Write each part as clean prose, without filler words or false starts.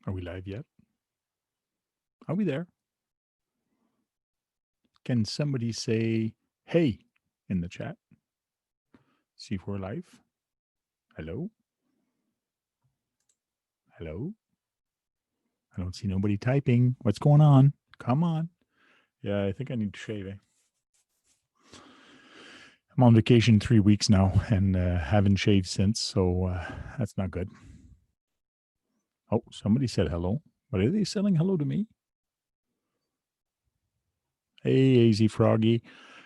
Are we live yet? Are we there? Can somebody say hey in the chat? See if we're live. Hello? Hello? I don't see nobody typing. What's going on? Come on. Yeah, I think I need to shave. I'm on vacation 3 weeks now and haven't shaved since, so that's not good. Oh, somebody said hello. But are they saying hello to me? Hey, AZ Froggy.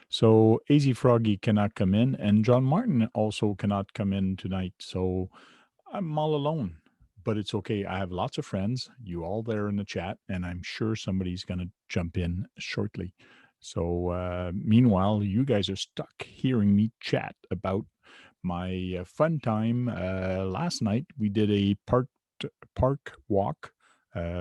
So AZ Froggy cannot come in, and John Martin also cannot come in tonight. So I'm all alone, but it's okay. I have lots of friends, you all there in the chat, and I'm sure somebody's going to jump in shortly. So meanwhile, you guys are stuck hearing me chat about my fun time. Last night, we did a park walk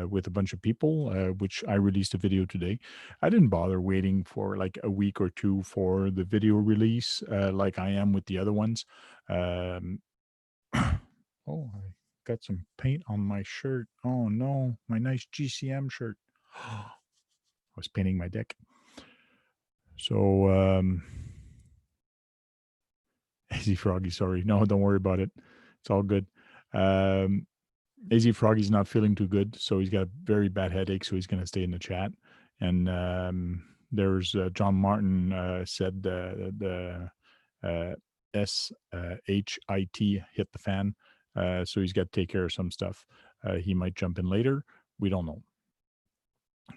with a bunch of people, which I released a video today. I didn't bother waiting for like a week or two for the video release, like I am with the other ones. Oh, I got some paint on my shirt. Oh no, my nice GCM shirt. I was painting my deck. So, AZ Froggy, sorry. No, don't worry about it. It's all good. AZ Froggy's not feeling too good, so he's got a very bad headache, so he's going to stay in the chat. And there's John Martin said the SHIT hit the fan, so he's got to take care of some stuff. He might jump in later. We don't know.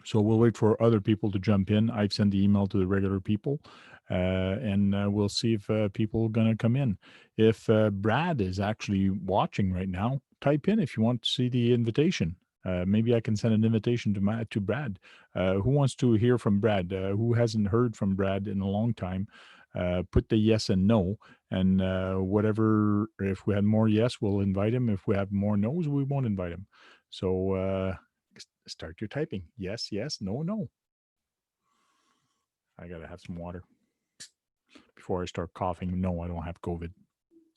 So we'll wait for other people to jump in. I've sent the email to the regular people, and we'll see if people are going to come in. If Brad is actually watching right now, type in if you want to see the invitation. Maybe I can send an invitation to Brad. Who wants to hear from Brad? Who hasn't heard from Brad in a long time? Put the yes and no, and whatever. If we had more yes, we'll invite him. If we have more no's, we won't invite him. So start your typing. Yes, yes, no, no. I gotta have some water before I start coughing. No, I don't have COVID.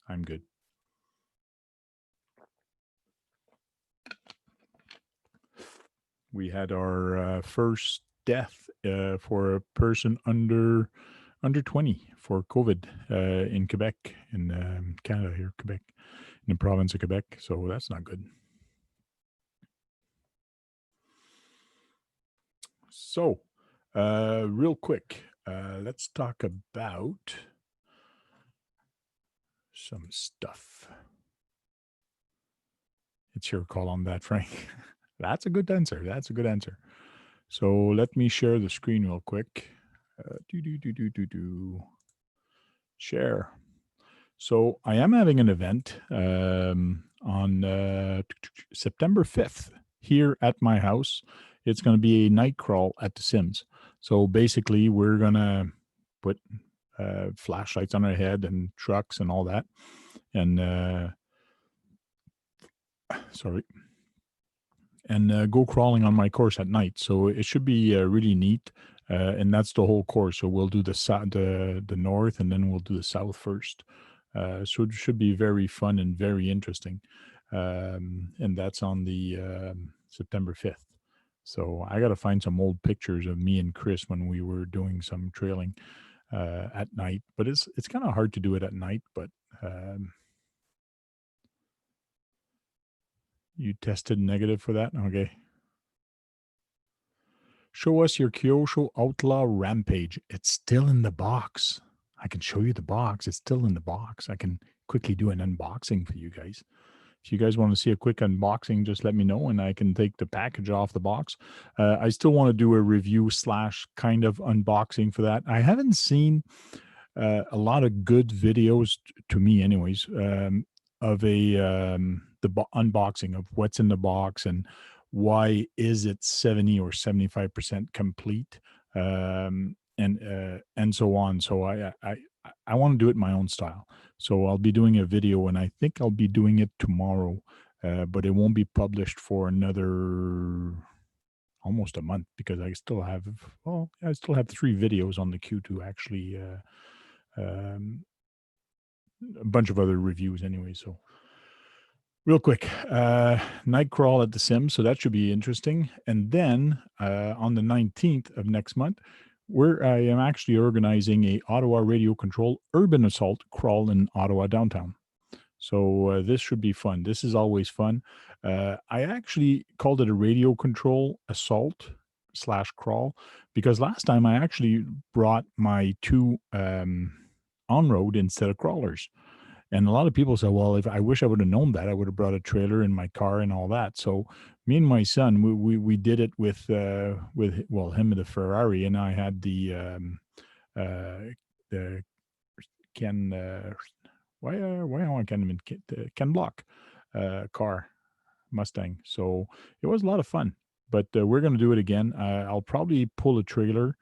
I'm good. We had our first death for a person under 20 for COVID in Quebec, in Canada here, Quebec, in the province of Quebec. So that's not good. So, real quick, let's talk about some stuff. It's your call on that, Frank. That's a good answer. That's a good answer. So let me share the screen real quick. Share. So I am having an event on September 5th here at my house. It's going to be a night crawl at the Sims. So basically, we're going to put flashlights on our head and trucks and all that. And sorry. And go crawling on my course at night. So it should be really neat. And that's the whole course. So we'll do the north, and then we'll do the south first. So it should be very fun and very interesting. And that's on the September 5th. So I got to find some old pictures of me and Chris when we were doing some trailing at night. But it's kind of hard to do it at night. But you tested negative for that? Okay. Show us your Kyosho Outlaw Rampage. It's still in the box. I can show you the box. It's still in the box. I can quickly do an unboxing for you guys. If you guys want to see a quick unboxing, just let me know and I can take the package off the box. I still want to do a review / kind of unboxing for that. I haven't seen a lot of good videos, to me anyways, of the unboxing of what's in the box and why is it 70 or 75% complete, and so on. So I want to do it my own style. So I'll be doing a video, and I think I'll be doing it tomorrow, but it won't be published for another almost a month because I still have 3 videos on the Q2 actually. A bunch of other reviews anyway. So Real quick, night crawl at the Sims, so that should be interesting. And then on the 19th of next month, I am actually organizing a Ottawa Radio Control urban assault crawl in Ottawa downtown. So this should be fun. This is always fun. I actually called it a radio control assault slash crawl because last time I actually brought my two on road instead of crawlers. And a lot of people say, well, if I wish I would have known that, I would have brought a trailer in my car and all that. So me and my son, we did it with well, him with the Ferrari, and I had uh, the Ken why I can't even Ken Block car Mustang. So it was a lot of fun. But we're going to do it again. I'll probably pull a trailer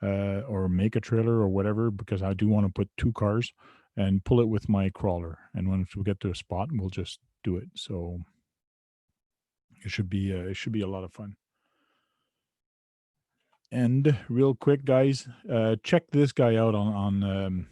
or make a trailer or whatever because I do want to put two cars and pull it with my crawler. And once we get to a spot, we'll just do it. So it should be a lot of fun. And real quick, guys, check this guy out on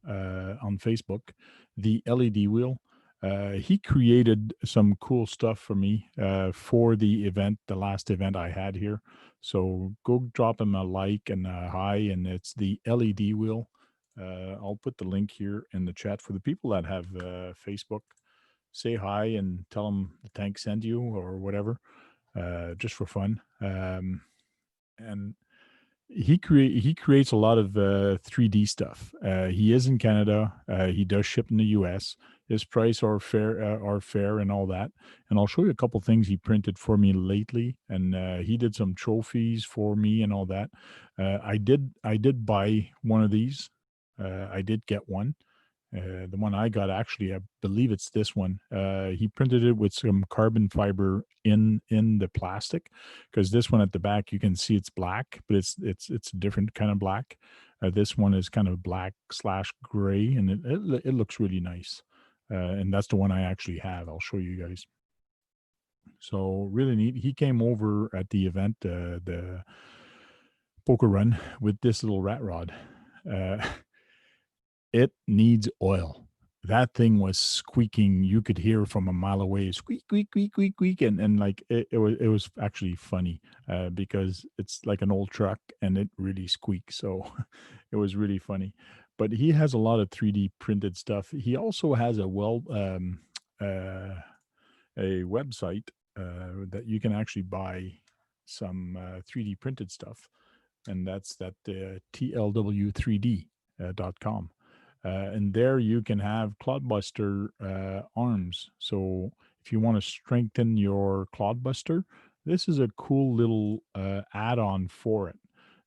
Facebook, the LED wheel. He created some cool stuff for me for the event, the last event I had here. So go drop him a like and a hi, and it's the LED wheel. I'll put the link here in the chat for the people that have Facebook. Say hi and tell them the tank sent you or whatever, just for fun. And he creates a lot of 3D stuff. He is in Canada. He does ship in the U.S. His price are fair and all that. And I'll show you a couple things he printed for me lately. And he did some trophies for me and all that. I did buy one of these. I did get one. The one I got, actually, I believe it's this one. He printed it with some carbon fiber in the plastic, because this one at the back you can see it's black, but it's a different kind of black. This one is kind of black slash gray, and it looks really nice. And that's the one I actually have. I'll show you guys. So really neat. He came over at the event, the poker run, with this little rat rod. Uh, It needs oil. That thing was squeaking. You could hear from a mile away, squeak, squeak, squeak, squeak, squeak, and like it was actually funny because it's like an old truck and it really squeaks. So it was really funny. But he has a lot of 3D printed stuff. He also has uh, a website that you can actually buy some 3D printed stuff, and that's that tlw3d.com. And there you can have Clodbuster arms. So if you want to strengthen your Clodbuster, this is a cool little add-on for it.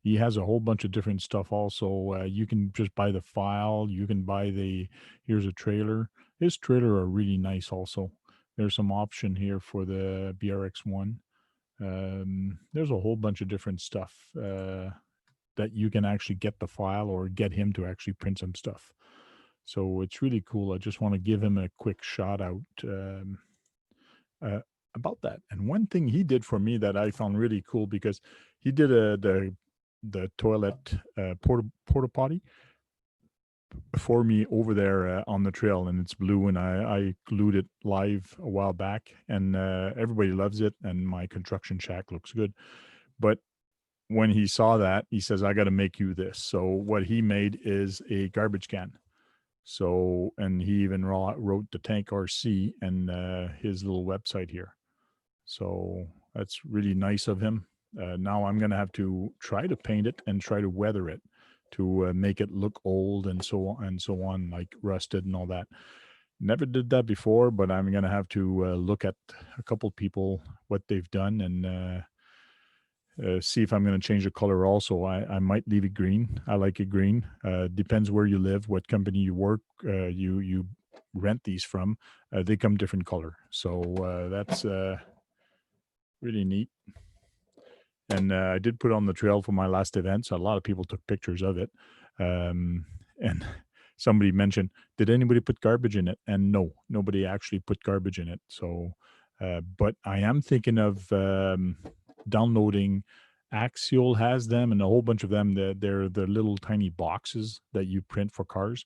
He has a whole bunch of different stuff also. You can just buy the file. You can buy here's a trailer. His trailer are really nice also. There's some option here for the BRX1. There's a whole bunch of different stuff that you can actually get the file or get him to actually print some stuff. So it's really cool. I just want to give him a quick shout out uh, about that. And one thing he did for me that I found really cool, because he did the toilet porta potty for me over there on the trail, and it's blue, and I glued it live a while back, and everybody loves it, and my construction shack looks good. But when he saw that, he says, I got to make you this. So what he made is a garbage can. So, and he even wrote the Tank RC and his little website here. So that's really nice of him. Now I'm going to have to try to paint it and try to weather it to make it look old and so on, like rusted and all that. Never did that before, but I'm going to have to look at a couple people, what they've done, and see if I'm going to change the color also. I might leave it green. I like it green. Depends where you live, what company you work, you rent these from. They come different color. So that's really neat. And I did put it on the trail for my last event, so a lot of people took pictures of it. And somebody mentioned, did anybody put garbage in it? And no, nobody actually put garbage in it. So, but I am thinking of downloading. Axial has them, and a whole bunch of them. They're the little tiny boxes that you print for cars.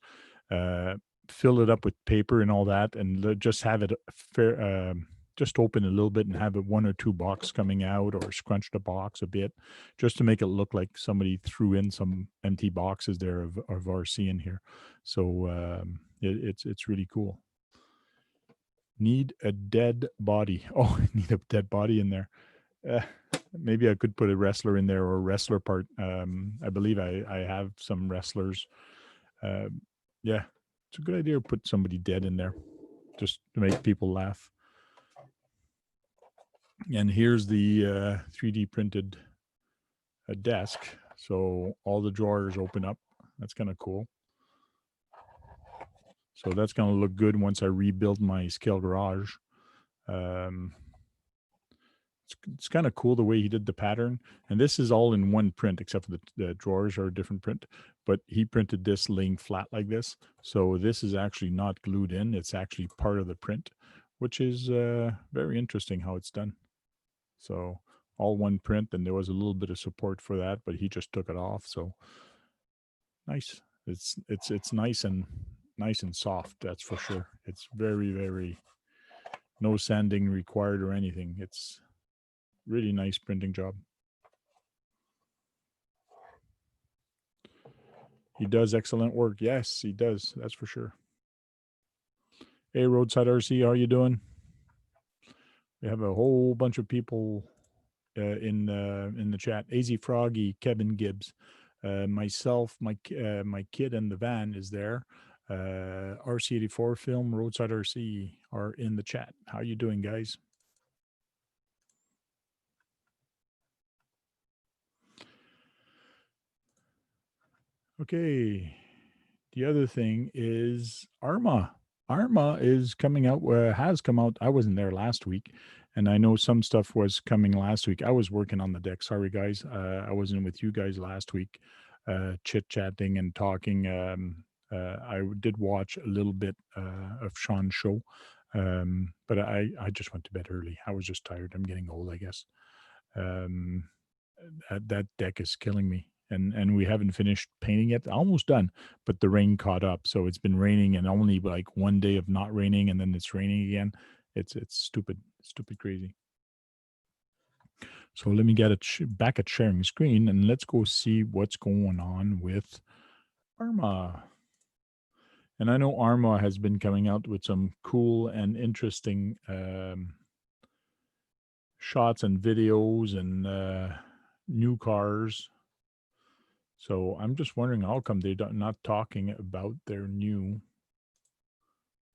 fill it up with paper and all that, and just have it fair, just open a little bit and have it 1 or 2 box coming out, or scrunch the box a bit, just to make it look like somebody threw in some empty boxes there of RC in here. So it's really cool. Need a dead body. Oh, I need a dead body in there. Maybe I could put a wrestler in there, or a wrestler part. I believe I have some wrestlers. Yeah, it's a good idea to put somebody dead in there, just to make people laugh. And here's the 3D printed desk. So all the drawers open up. That's kind of cool. So that's going to look good once I rebuild my scale garage. It's kind of cool the way he did the pattern. And this is all in one print, except for the drawers are a different print. But he printed this laying flat like this. So this is actually not glued in. It's actually part of the print, which is very interesting how it's done. So all one print, and there was a little bit of support for that, but he just took it off. So nice. It's nice and soft, that's for sure. It's very, very, no sanding required or anything. It's really nice printing job. He does excellent work. Yes, he does. That's for sure. Hey, Roadside RC, how are you doing? We have a whole bunch of people in the chat. AZ Froggy, Kevin Gibbs, myself, my kid, and the van is there. RC84 Film, Roadside RC are in the chat. How you doing, guys? Okay. The other thing is Arma. Arma is coming out, has come out. I wasn't there last week, and I know some stuff was coming last week. I was working on the deck. Sorry, guys. I wasn't with you guys last week, chit-chatting and talking. I did watch a little bit of Sean's show, but I just went to bed early. I was just tired. I'm getting old, I guess. That deck is killing me. And we haven't finished painting yet. Almost done, but the rain caught up. So it's been raining, and only like one day of not raining, and then it's raining again. It's stupid crazy. So let me get it back at sharing screen, and let's go see what's going on with Arma. And I know Arma has been coming out with some cool and interesting shots and videos and new cars. So I'm just wondering how come they're not talking about their new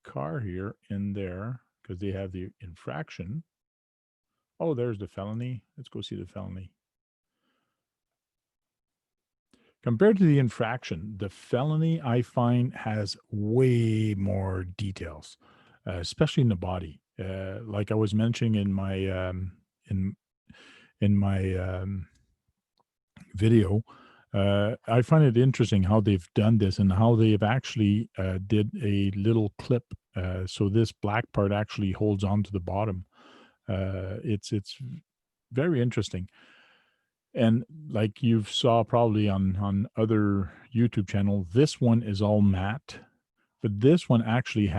car here in there, because they have the infraction. Oh, there's the felony. Let's go see the felony. Compared to the infraction, the felony I find has way more details, especially in the body. Like I was mentioning in my video, I find it interesting how they've done this and how they've actually did a little clip. So this black part actually holds on to the bottom. It's very interesting. And like you saw probably on other YouTube channel, this one is all matte, but this one actually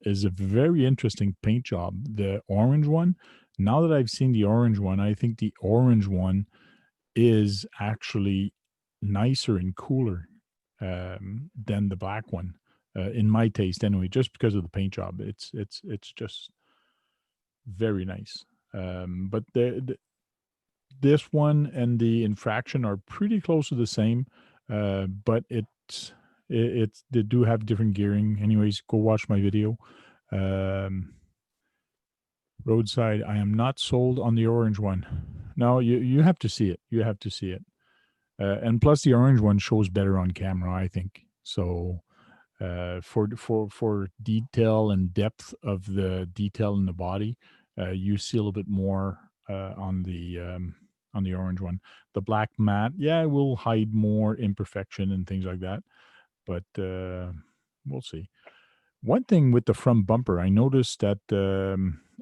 is a very interesting paint job. The orange one, now that I've seen the orange one, I think the orange one is actually nicer and cooler than the black one, in my taste anyway, just because of the paint job. It's just very nice. But this one and the infraction are pretty close to the same, but they do have different gearing. Anyways, go watch my video. Roadside, I am not sold on the orange one. No, you have to see it. You have to see it. And plus, the orange one shows better on camera, I think. So for detail and depth of the detail in the body, you see a little bit more on the orange one. The black matte, yeah, it will hide more imperfection and things like that, but we'll see. One thing with the front bumper, I noticed that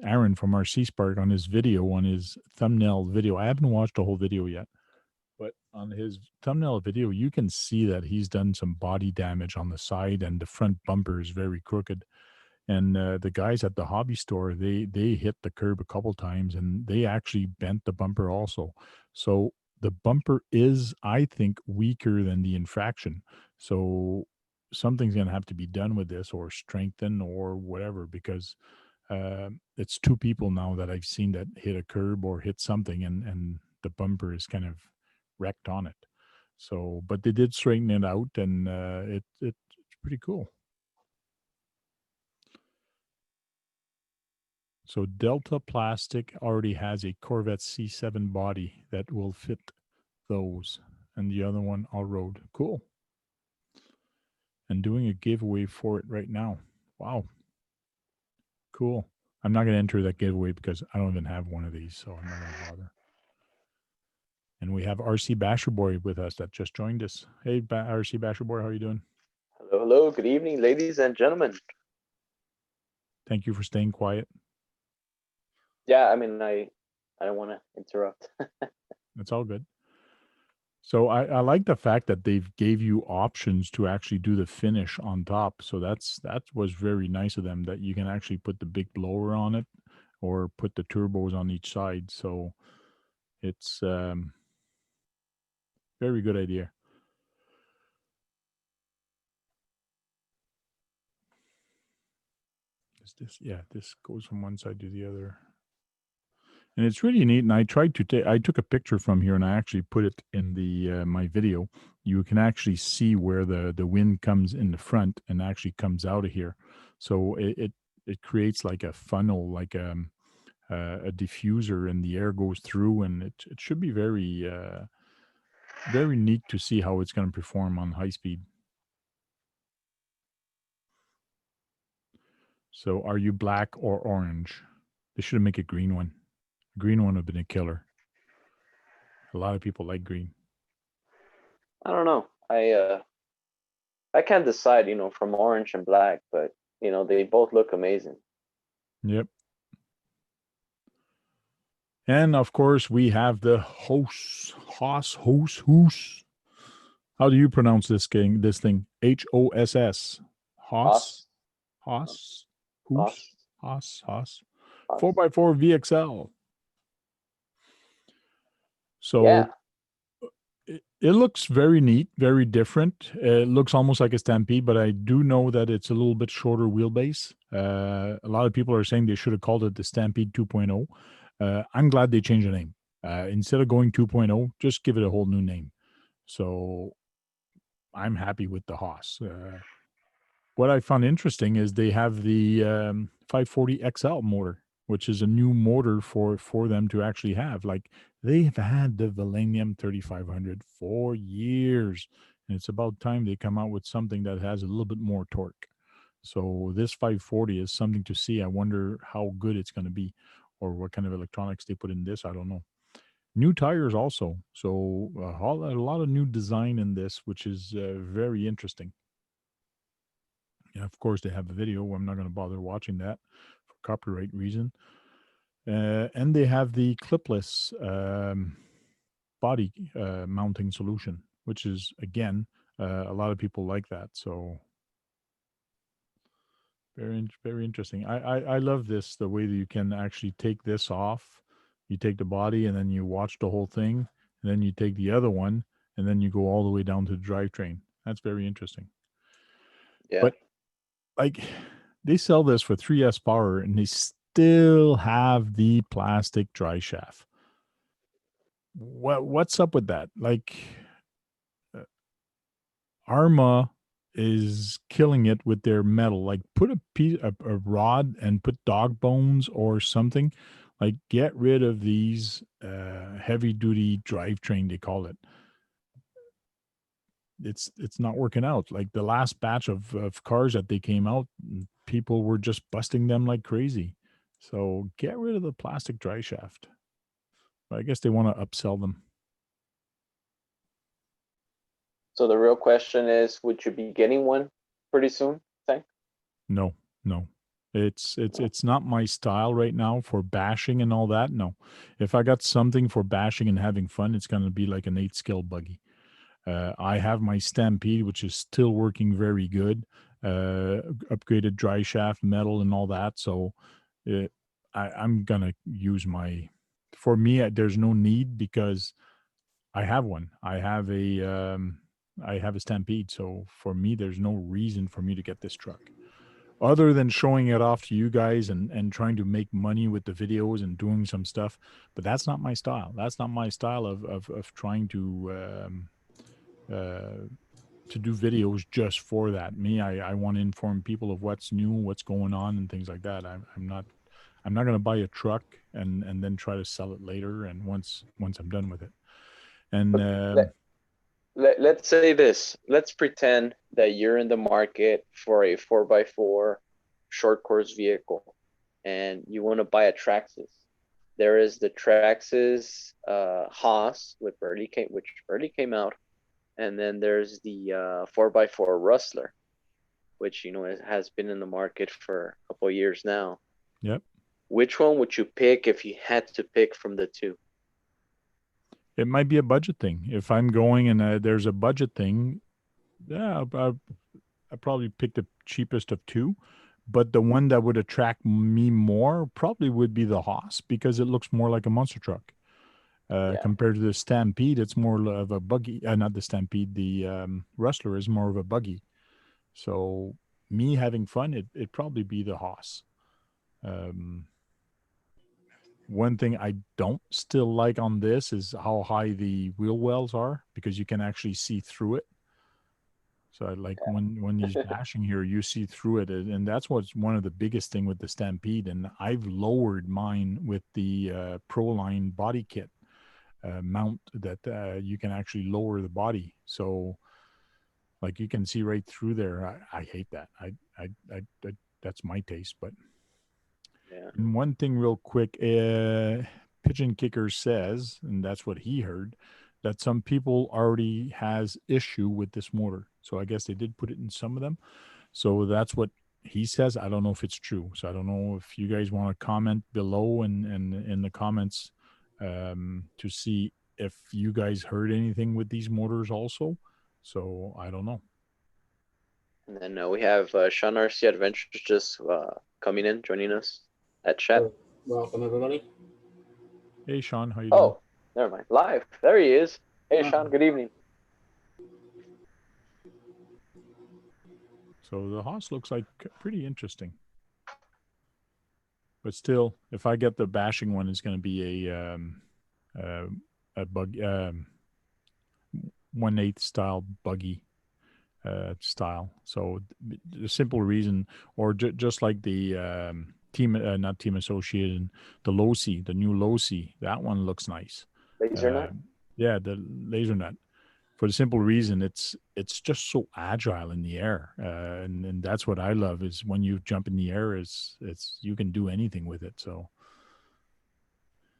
Aaron from RC Spark on his video, on his thumbnail video, I haven't watched the whole video yet, But on his thumbnail video, you can see that he's done some body damage on the side, and the front bumper is very crooked. And the guys at the hobby store, they hit the curb a couple times, and they actually bent the bumper also. So the bumper is, I think, weaker than the infraction. So something's going to have to be done with this, or strengthen, or whatever, because it's two people now that I've seen that hit a curb or hit something, and the bumper is kind of wrecked on it. So, but they did straighten it out, and it's pretty cool. So Delta Plastic already has a Corvette C7 body that will fit those, and the other one all road. Cool. And doing a giveaway for it right now. Wow. Cool. I'm not going to enter that giveaway because I don't even have one of these, so I'm not going to bother. And we have RC Basher Boy with us that just joined us. Hey, RC Basher Boy, how are you doing? Hello, hello. Good evening, ladies and gentlemen. Thank you for staying quiet. Yeah, I mean, I don't want to interrupt. That's all good. So I like the fact that they've gave you options to actually do the finish on top. So that was very nice of them, that you can actually put the big blower on it or put the turbos on each side. So it's very good idea. Is this, yeah, this goes from one side to the other. And it's really neat. And I tried to take, I took a picture from here and I actually put it in the my video. You can actually see where the wind comes in the front and actually comes out of here. So it creates like a funnel, like a diffuser, and the air goes through, and it should be very neat to see how it's going to perform on high speed. So are you black or orange? They should make a green one. Green one would have been a killer. A lot of people like green. I don't know. I can't decide, from orange and black, but they both look amazing. Yep. And of course, we have the Hoss. How do you pronounce this thing? HOSS. Hoss, Haas, Hoss, Haas, Hoss. Haas. 4x4 VXL. So Yeah. it looks very neat, very different. It looks almost like a Stampede, but I do know that it's a little bit shorter wheelbase. A lot of people are saying they should have called it the Stampede 2.0. I'm glad they changed the name. Instead of going 2.0, just give it a whole new name. So I'm happy with the Haas. What I found interesting is they have the 540 XL motor, which is a new motor for them to actually have. Like, they've had the Millennium 3500 for years, and it's about time they come out with something that has a little bit more torque. So this 540 is something to see. I wonder how good it's going to be, or what kind of electronics they put in this. I don't know. New tires also, so a lot of new design in this, which is very interesting. And of course, they have a video. I'm not going to bother watching that for copyright reason. And they have the clipless body mounting solution, which is, again, a lot of people like that. So very interesting. I love this, the way that you can actually take this off. You take the body and then you watch the whole thing, and then you take the other one and then you go all the way down to the drivetrain. That's very interesting. Yeah. But like, they sell this for 3S power and they still have the plastic dry shaft. What's up with that? Like, uh, Arma is killing it with their metal. Like, put a rod and put dog bones or something. Like, get rid of these heavy duty drivetrain, they call it. It's not working out. Like, the last batch of cars that they came out, people were just busting them like crazy. So get rid of the plastic dry shaft. But I guess they want to upsell them. So the real question is, would you be getting one pretty soon? Think? No, no. It's not my style right now for bashing and all that. No, if I got something for bashing and having fun, it's gonna be like an 8 scale buggy. I have my Stampede, which is still working very good. Upgraded dry shaft metal and all that. So it, I'm gonna use my. For me, there's no need because I have one. I have a Stampede. So for me, there's no reason for me to get this truck other than showing it off to you guys and trying to make money with the videos and doing some stuff. But that's not my style. That's not my style of trying uh, to do videos just for that. Me, I want to inform people of what's new, what's going on, and things like that. I'm not going to buy a truck and then try to sell it later. And once I'm done with it, and But let's say this. Let's pretend that you're in the market for a 4x4 short course vehicle and you want to buy a Traxxas. There is the Traxxas Haas, which barely came out, and then there's the 4x4 Rustler, which has been in the market for a couple of years now. yep, Which one would you pick if you had to pick from the two? it might be a budget thing. If I'm going and there's a budget thing, yeah, I probably pick the cheapest of two. But the one that would attract me more probably would be the Haas because it looks more like a monster truck. Yeah. Compared to the Stampede, it's more of a buggy. Not the Stampede, the Rustler is more of a buggy. So me having fun, it'd probably be the Haas. Um, One thing I don't still like on this is how high the wheel wells are because you can actually see through it. So I like when he's bashing here, you see through it, and that's what's one of the biggest thing with the Stampede. And I've lowered mine with the Pro Line body kit mount that you can actually lower the body. So like you can see right through there. I hate that. I that's my taste. But Yeah. and one thing real quick, Pigeon Kicker says, and that's what he heard, that some people already has issue with this motor. So I guess they did put it in some of them. So that's what he says. I don't know if it's true. So I don't know if you guys want to comment below and in the comments to see if you guys heard anything with these motors also. So I don't know. And then we have Sean RC Adventures just coming in, joining us at chat. So, welcome everybody. Hey Sean, how you doing? Oh, never mind. Live. There he is. Hey, Sean. Good evening. So the Haas looks like pretty interesting. But still, if I get the bashing one, it's going to be a bug 1/8 style buggy style. So the simple reason, or just like the team, not team associated, the Losi, the new Losi, that one looks nice. Laser nut. Yeah, the laser nut. For the simple reason, it's just so agile in the air, and that's what I love is when you jump in the air, it's you can do anything with it. So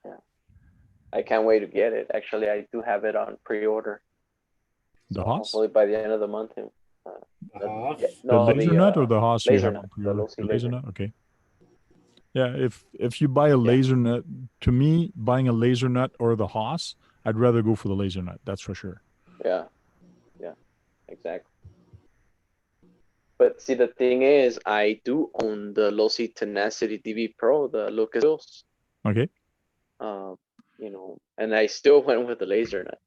Yeah. I can't wait to get it. Actually, I do have it on pre-order. the So Haas, hopefully by the end of the month. Haas. the No, laser nut or the Haas you laser have nut. on The pre-order? Losi The laser laser. nut, okay. Yeah, if you buy a laser nut, to me, buying a laser nut or the Haas, I'd rather go for the laser nut. That's for sure. Yeah. Yeah. Exactly. But see, the thing is, I do own the Losi Tenacity DV Pro, the Lucas wheels. Okay. And I still went with the laser nut.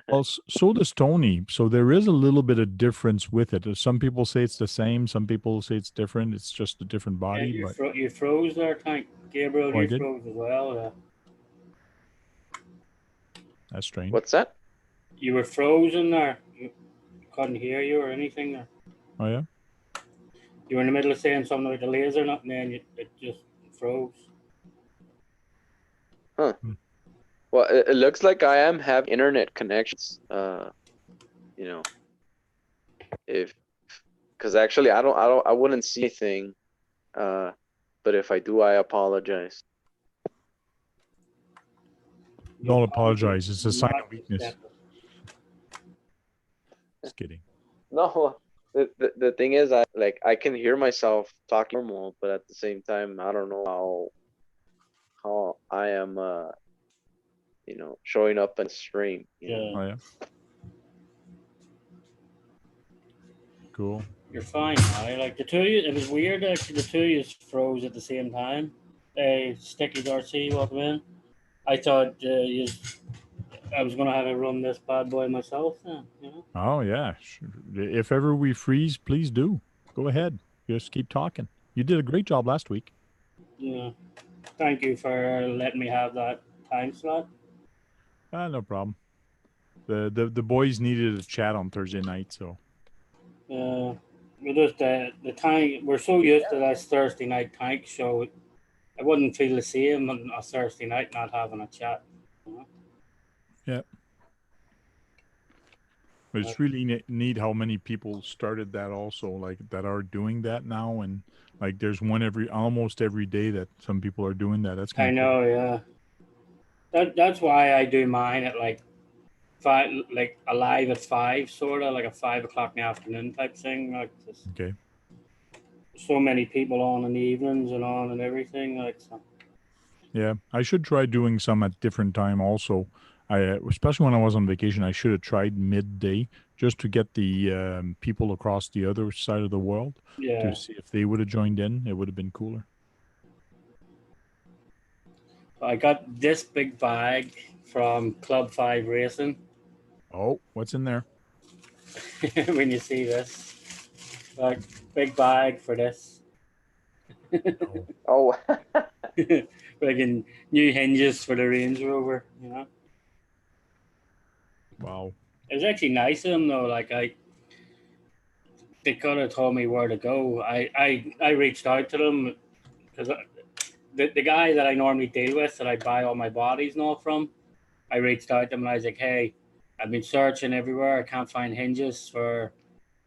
Well, so does Tony. So there is a little bit of difference with it. Some people say it's the same. Some people say it's different. It's just a different Yeah, body. you, But you froze there, Tank. Gabriel, oh, I you did. froze as well. That's strange. What's that? You were frozen there. You couldn't hear you or anything there. Oh yeah. You were in the middle of saying something about the laser nut, and then it just froze. Huh. Hmm. Well, it looks like I am having internet connections. If because actually I wouldn't see anything. But if I do, I apologize. Don't apologize. It's a sign Not of weakness. accepted. Just kidding. No, The thing is, I can hear myself talking normal, but at the same time, I don't know how I am showing up in stream. Yeah. Oh yeah. Cool. You're fine, right? Like the two of you, it was weird actually. The two of you froze at the same time. Sticky Darcy, welcome in. I thought I was gonna have to run this bad boy myself. Then, you know. Oh yeah. If ever we freeze, please do. Go ahead. Just keep talking. You did a great job last week. Yeah. Thank you for letting me have that time slot. No problem. The boys needed a chat on Thursday night, so We just the time we're so used to that Thursday night tank show. I wouldn't feel the same on a Thursday night not having a chat. You know? yeah. But it's really neat how many people started that also, like that are doing that now, and like there's one almost every day that some people are doing that. That's kind I of cool. know, yeah. That's why I do mine at like 5, like alive at 5, sort of like a 5 o'clock in the afternoon type thing. Like just Okay. so many people on in the evenings and on and everything. Like so. Yeah, I should try doing some at different time also. Especially when I was on vacation, I should have tried midday just to get the people across the other side of the world to Yeah. see if they would have joined in. It would have been cooler. I got this big bag from Club 5 Racing. Oh, what's in there? When you see this, like big bag for this. Oh, Oh, Friggin' new hinges for the Range Rover, you know. wow. It was actually nice of them though. Like they could have told me where to go. I reached out to them because the guy that I normally deal with, that I buy all my bodies and all from, I reached out to him and I was like, hey, I've been searching everywhere. I can't find hinges for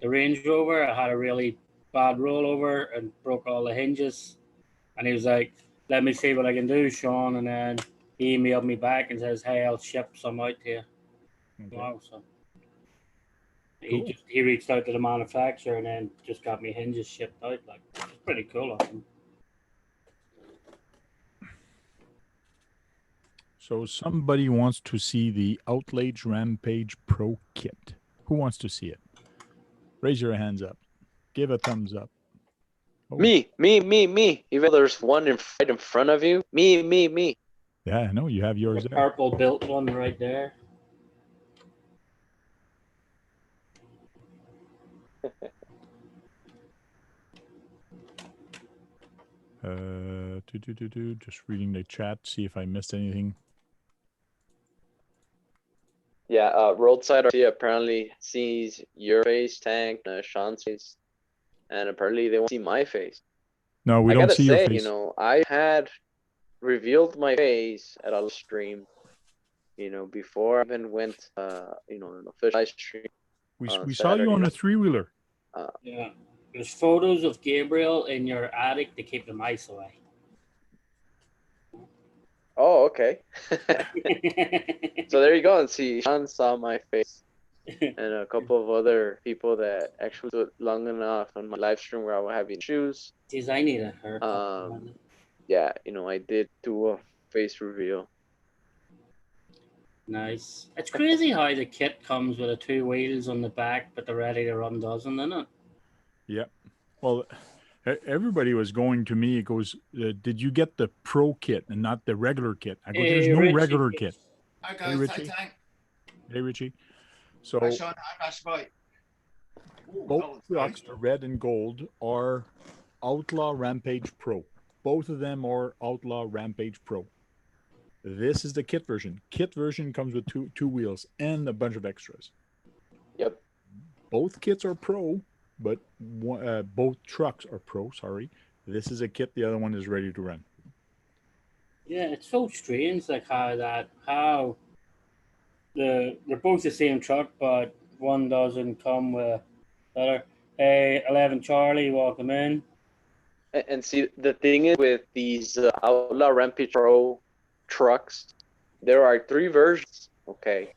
the Range Rover. I had a really bad rollover and broke all the hinges. And he was like, let me see what I can do, Sean. And then he emailed me back and says, hey, I'll ship some out to you. Okay. Wow, so Cool. he reached out to the manufacturer and then just got me hinges shipped out. Like, it's pretty cool of him. So somebody wants to see the Outrage Rampage Pro kit. Who wants to see it? Raise your hands up. Give a thumbs up. Oh, me. Even though there's one right in front of you, me. yeah, I know you have yours The there. purple built one right there. Just reading the chat, see if I missed anything. Yeah, Roadside RC apparently sees your face, Tank, Sean's face, and apparently they won't see my face. No, we I don't gotta see your say, face. I had revealed my face at a stream, before I even went, an official live stream. We saw you on a 3-wheeler. Yeah. There's photos of Gabriel in your attic to keep the mice away. Oh, okay. So there you go. And see, Sean saw my face, and a couple of other people that actually stood long enough on my live stream where I was having shoes. Jeez, I need a haircut. Yeah, I did do a face reveal. Nice. It's crazy how the kit comes with the 2 wheels on the back, but the ready to run doesn't, isn't it? Yeah. Well, everybody was going to me. It goes, did you get the Pro kit and not the regular kit? I go, there's no Richie. regular kit. Hi Hey, guys, Richie. hi Tank. Hey, Richie. So Hi Sean, hi Bash Boy. both trucks, the red and gold, are Outlaw Rampage Pro. Both of them are Outlaw Rampage Pro. This is the kit version. Kit version comes with two wheels and a bunch of extras. Yep. Both kits are Pro, but both trucks are Pro. Sorry, this is a kit. The other one is ready to run. Yeah, it's so strange, like how they're both the same truck, but one doesn't come with the other. Hey, 11 Charlie, welcome in. And see, the thing is with these Outlaw Rampage Pro trucks, there are 3 versions. Okay,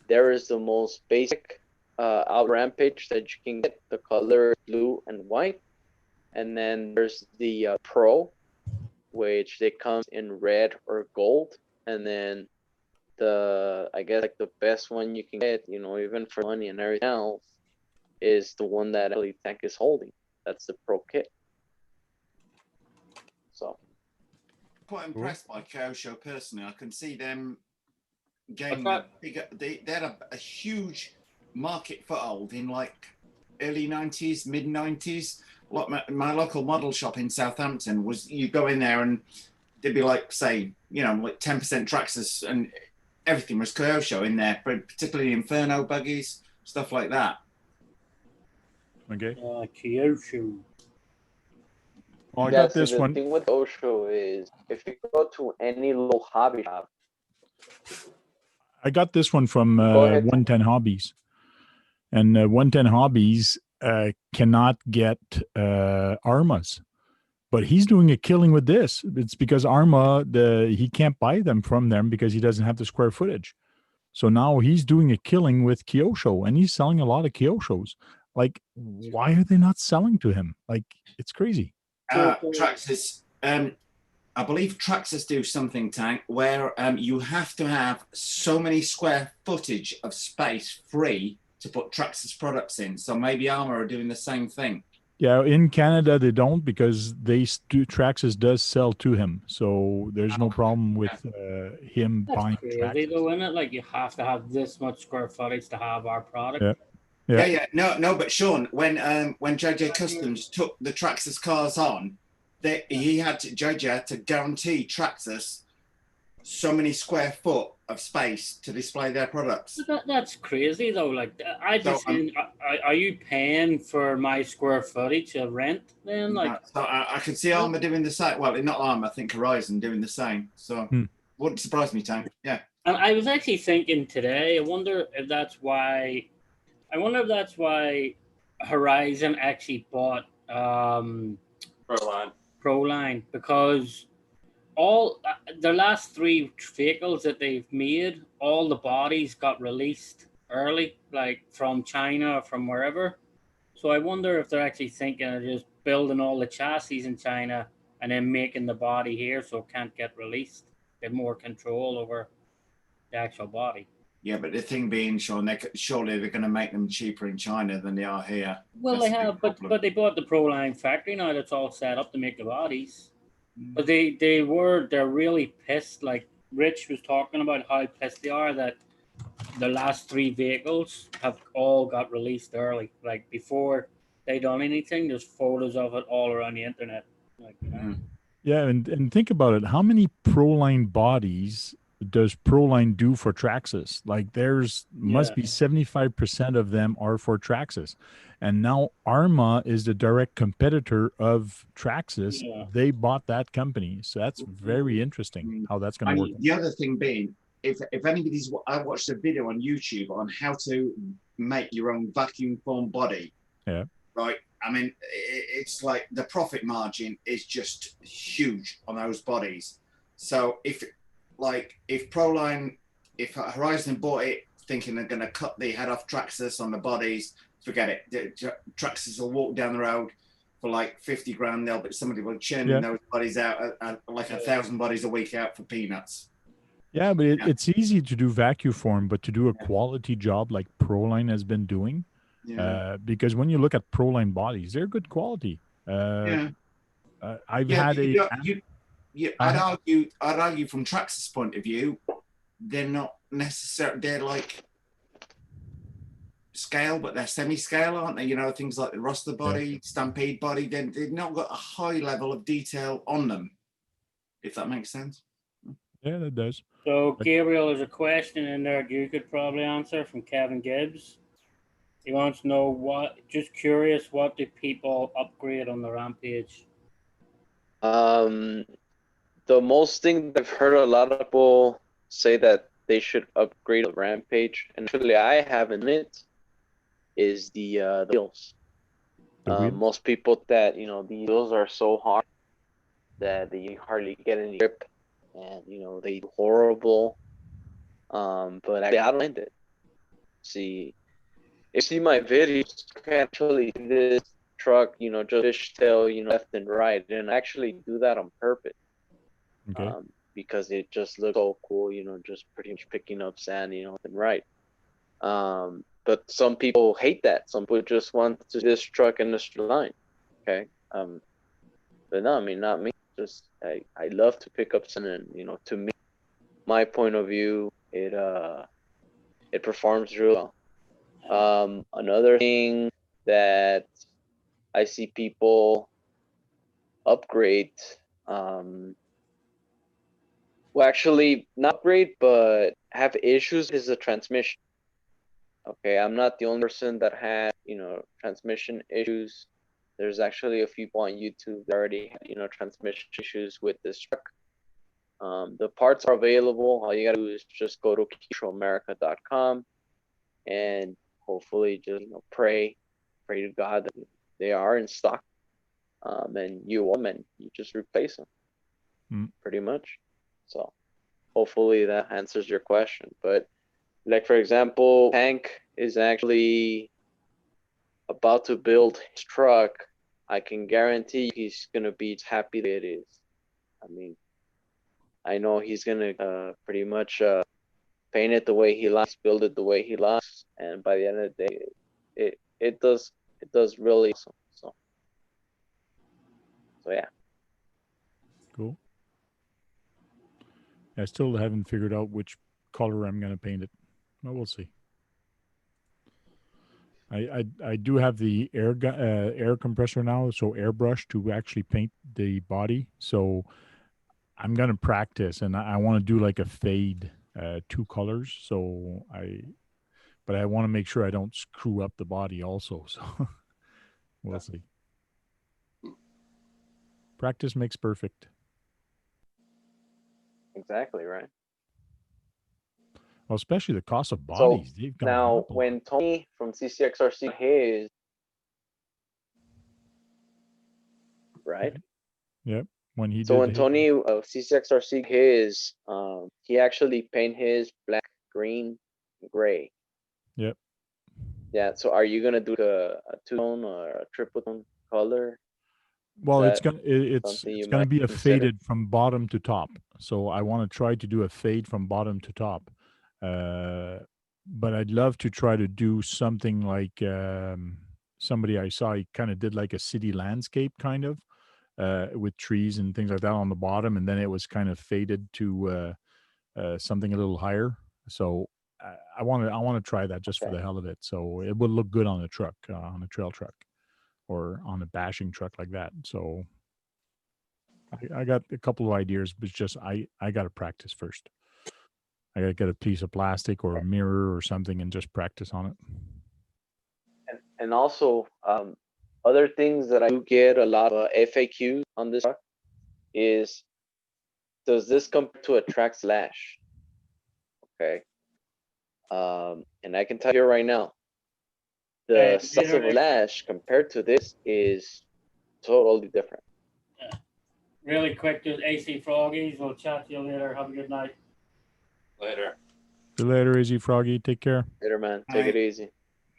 there is the most basic out Rampage that you can get. The color is blue and white. And then there's the Pro, which they come in red or gold. And then I guess like the best one you can get, even for money and everything else, is the one that actually Tank is holding. That's the Pro kit. So quite impressed by Kyosho personally. I can see them gaining they had a huge market foothold in like early 90s, mid 90s. Like my local model shop in Southampton was, you go in there and there'd be like, say, like 10% Traxxas and everything was Kyosho in there, particularly Inferno buggies, stuff like that. Okay. Kyosho. Well, I got this the one. thing with Osho is if you go to any little hobby shop. I got this one from Go ahead. 110 Hobbies. And 110 Hobbies cannot get Armas. But he's doing a killing with this. It's because Arma, he can't buy them from them because he doesn't have the square footage. So now he's doing a killing with Kyosho, and he's selling a lot of Kyoshos. Like, why are they not selling to him? Like, it's crazy. Traxxas, I believe Traxxas do something, Tank, where you have to have so many square footage of space free to put Traxxas products in. So maybe Arma are doing the same thing. Yeah, in Canada they don't because Traxxas does sell to him, so there's no problem with him buying Crazy Traxxas. though, isn't it? Like you have to have this much square footage to have our product. Yeah. No, but Sean, when JJ Customs took the Traxxas cars on, JJ had to guarantee Traxxas so many square foot of space to display their products. That's crazy though. Like I just are you paying for my square footage of rent then? Like so I could see Arma doing the same. Well, not Arma, I think Horizon doing the same. So wouldn't surprise me, Tank. Yeah. And I was actually thinking today, I wonder if that's why Horizon actually bought Proline, because all the last 3 vehicles that they've made, all the bodies got released early, like from China or from wherever. So I wonder if they're actually thinking of just building all the chassis in China and then making the body here so it can't get released. They have more control over the actual body. Yeah, but the thing being, Sean, surely they're going to make them cheaper in China than they are here. Well, they have, but they bought the Proline factory now that's all set up to make the bodies. But they're really pissed. Like Rich was talking about how pissed they are that the last 3 vehicles have all got released early. Like before they done anything, there's photos of it all around the internet. Like, Yeah, and think about it. How many Proline bodies does Proline do for Traxxas? Like must be 75% of them are for Traxxas. And now Arma is the direct competitor of Traxxas. Yeah. They bought that company. So that's very interesting how that's going to work. The other thing being, if anybody's, I watched a video on YouTube on how to make your own vacuum form body. Yeah. Right. I mean, it's like the profit margin is just huge on those bodies. So if Horizon bought it thinking they're going to cut the head off Traxxas on the bodies, forget it. Traxxas will walk down the road for like 50 grand. Somebody will churn those bodies out like 1,000 bodies a week out for peanuts. Yeah, but it's easy to do vacuum form, but to do a quality job like Proline has been doing, because when you look at Proline bodies, they're good quality. I'd argue from Traxxas' point of view, they're not necessarily, they're like scale, but they're semi-scale, aren't they? Things like the Roster body, Stampede body, they've not got a high level of detail on them, if that makes sense. Yeah, that does. So, Gabriel, there's a question in there you could probably answer from Kevin Gibbs. He wants to know just curious, what do people upgrade on the Rampage? The most thing that I've heard a lot of people say that they should upgrade the Rampage, and actually I haven't it, is the wheels. Most people that, the wheels are so hard that they hardly get any grip, and they do horrible. But actually I don't mind it. See, If you see my videos, you can actually see this truck, just fishtail, left and right. And I actually do that on purpose. Okay. Because it just looks so cool, just pretty much picking up sand, left and right. But some people hate that. Some people just want to this truck in the straight line. Okay. But no, I mean, not me. Just I love to pick up sand, and to me, my point of view, it performs really well. Another thing that I see people upgrade, well, actually not upgrade, but have issues is the transmission. Okay, I'm not the only person that has, transmission issues. There's actually a few people on YouTube that already have, transmission issues with this truck. The parts are available. All you gotta do is just go to KishoAmerica.com and hopefully just pray to God that they are in stock. And you just replace them, pretty much. So hopefully that answers your question. But like, for example, Tank is actually about to build his truck. I can guarantee he's gonna be happy that it is. I mean, I know he's gonna pretty much paint it the way he likes, build it the way he likes, and by the end of the day, it does really awesome. So yeah. Cool. I still haven't figured out which color I'm gonna paint it. Well, we'll see. I do have the air compressor now, so airbrush to actually paint the body. So I'm gonna practice, and I want to do like a fade, 2 colors. So but I want to make sure I don't screw up the body also. So we'll see. Practice makes perfect. Exactly right. Well, especially the cost of bodies. They've gone now up a lot. when Tony from CCXRC his, right? Yep. When he So did when his, Tony of CCXRC his, he actually paint his black, green, gray. Yep. Yeah. So are you gonna do a two-tone or a triple-tone color? well, Is that it's something it's you gonna might be a consider? faded from bottom to top. So I want to try to do a fade from bottom to top. But I'd love to try to do something like somebody I saw. He kind of did like a city landscape, kind of with trees and things like that on the bottom, and then it was kind of faded to something a little higher. So I want to try that just for Okay. the hell of it. So it would look good on a truck, on a trail truck, or on a bashing truck like that. So I got a couple of ideas, but just I got to practice first. I got to get a piece of plastic or a mirror or something and just practice on it. And also, other things that I do get a lot of FAQs on this truck is, does this compare to a track slash? Okay. And I can tell you right now, the size of a slash compared to this is totally different. Really quick, just AC Froggies. We'll chat to you later. Have a good night. Later. See you later, Easy Froggy. Take care. Later, man. Take it easy.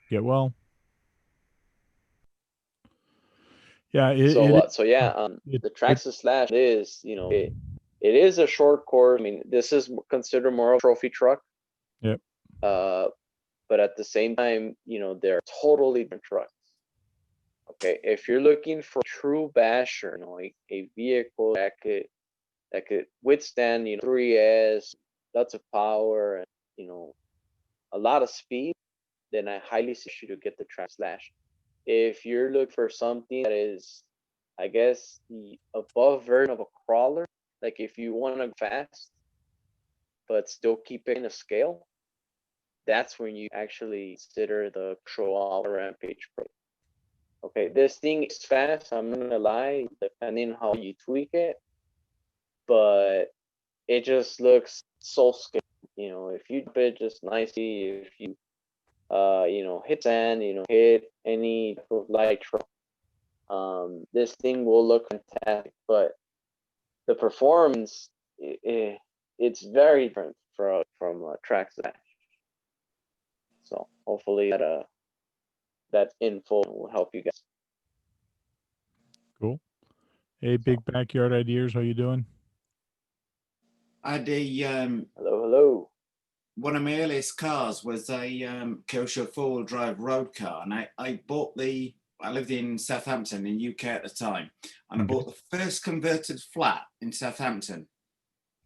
Get well. Yeah. The Traxxas Slash is, it is a short course. I mean, this is considered more of a trophy truck. Yep. But at the same time, they're totally different trucks. Okay, if you're looking for a true basher, a vehicle that could withstand, 3S, lots of power, and a lot of speed, then I highly suggest you to get the Track Slash. If you're looking for something that is, I guess, the above version of a crawler, like if you want to go fast but still keep it in a scale, that's when you actually consider the Control Rampage Pro. Okay, this thing is fast, I'm not gonna lie, depending on how you tweak it, but it just looks so scary. If you dip it just nicely, if you hit sand, hit any type of light truck, this thing will look fantastic. But the performance, it's very different from a track slash. So hopefully that that info will help you guys. Cool. Hey, Big Backyard Ideas, how you doing? I had a Hello. one of my earliest cars was a Kyosho four-wheel drive road car, and I bought I lived in Southampton in UK at the time, and I bought the first converted flat in Southampton,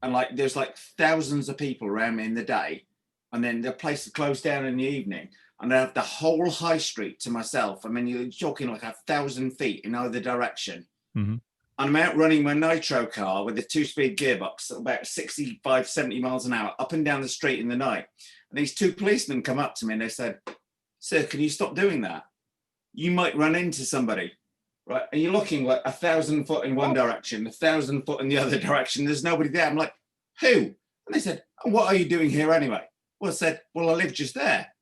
and like there's like thousands of people around me in the day, and then the place would close down in the evening, and I have the whole high street to myself. I mean, you're talking like 1,000 feet in either direction. And I'm out running my nitro car with a 2-speed gearbox at about 65, 70 miles an hour up and down the street in the night. And these two policemen come up to me and they said, "Sir, can you stop doing that? You might run into somebody." Right? And you're looking like 1,000 foot in one direction, 1,000 foot in the other direction. There's nobody there. I'm like, "Who?" And they said, "What are you doing here anyway?" Well, I said, "Well, I live just there."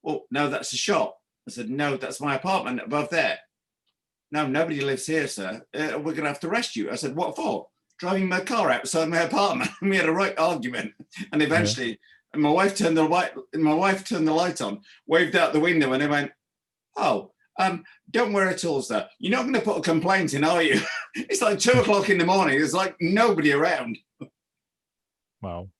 "Well, no, that's a shop." I said, "No, that's my apartment above there." "No, nobody lives here, sir. We're going to have to arrest you." I said, "What for?" "Driving my car outside my apartment." We had a right argument, and eventually, my wife turned the light on, waved out the window, and they went, "Oh, don't worry at all, sir. You're not going to put a complaint in, are you?" It's like 2:00 in the morning. There's like nobody around. Wow.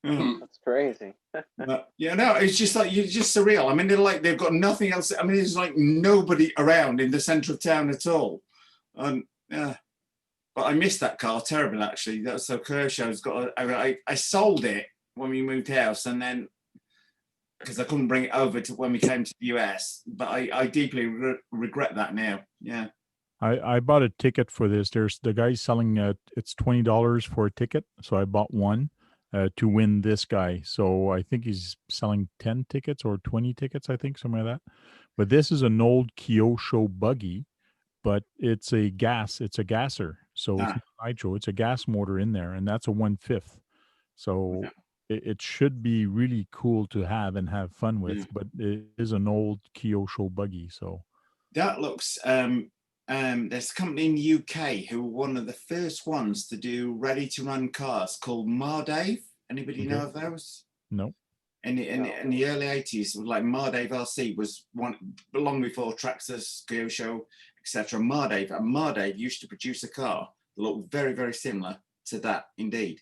That's crazy. But, yeah, no, it's just like you're just surreal. I mean, they've got nothing else. I mean, there's like nobody around in the centre of town at all. Yeah, but I missed that car terribly. Actually, that's so Kershaw's got. I sold it when we moved house, and then because I couldn't bring it over to when we came to the US. But I deeply regret that now. Yeah. I bought a ticket for this. There's the guy selling it's $20 for a ticket, so I bought one to win this guy. So I think he's selling 10 tickets or 20 tickets, I think, something like that. But this is an old Kyosho buggy, but it's a gasser. So it's not nitro, it's a gas motor in there, and that's a 1/5. So it should be really cool to have and have fun with, but it is an old Kyosho buggy. So that looks there's a company in the UK who were one of the first ones to do ready-to-run cars called Mardave. Anybody know of those? No. In the early 80s, like Mardave RC was one long before Traxxas, Kyosho, etc. Mardave used to produce a car that looked very, very similar to that indeed.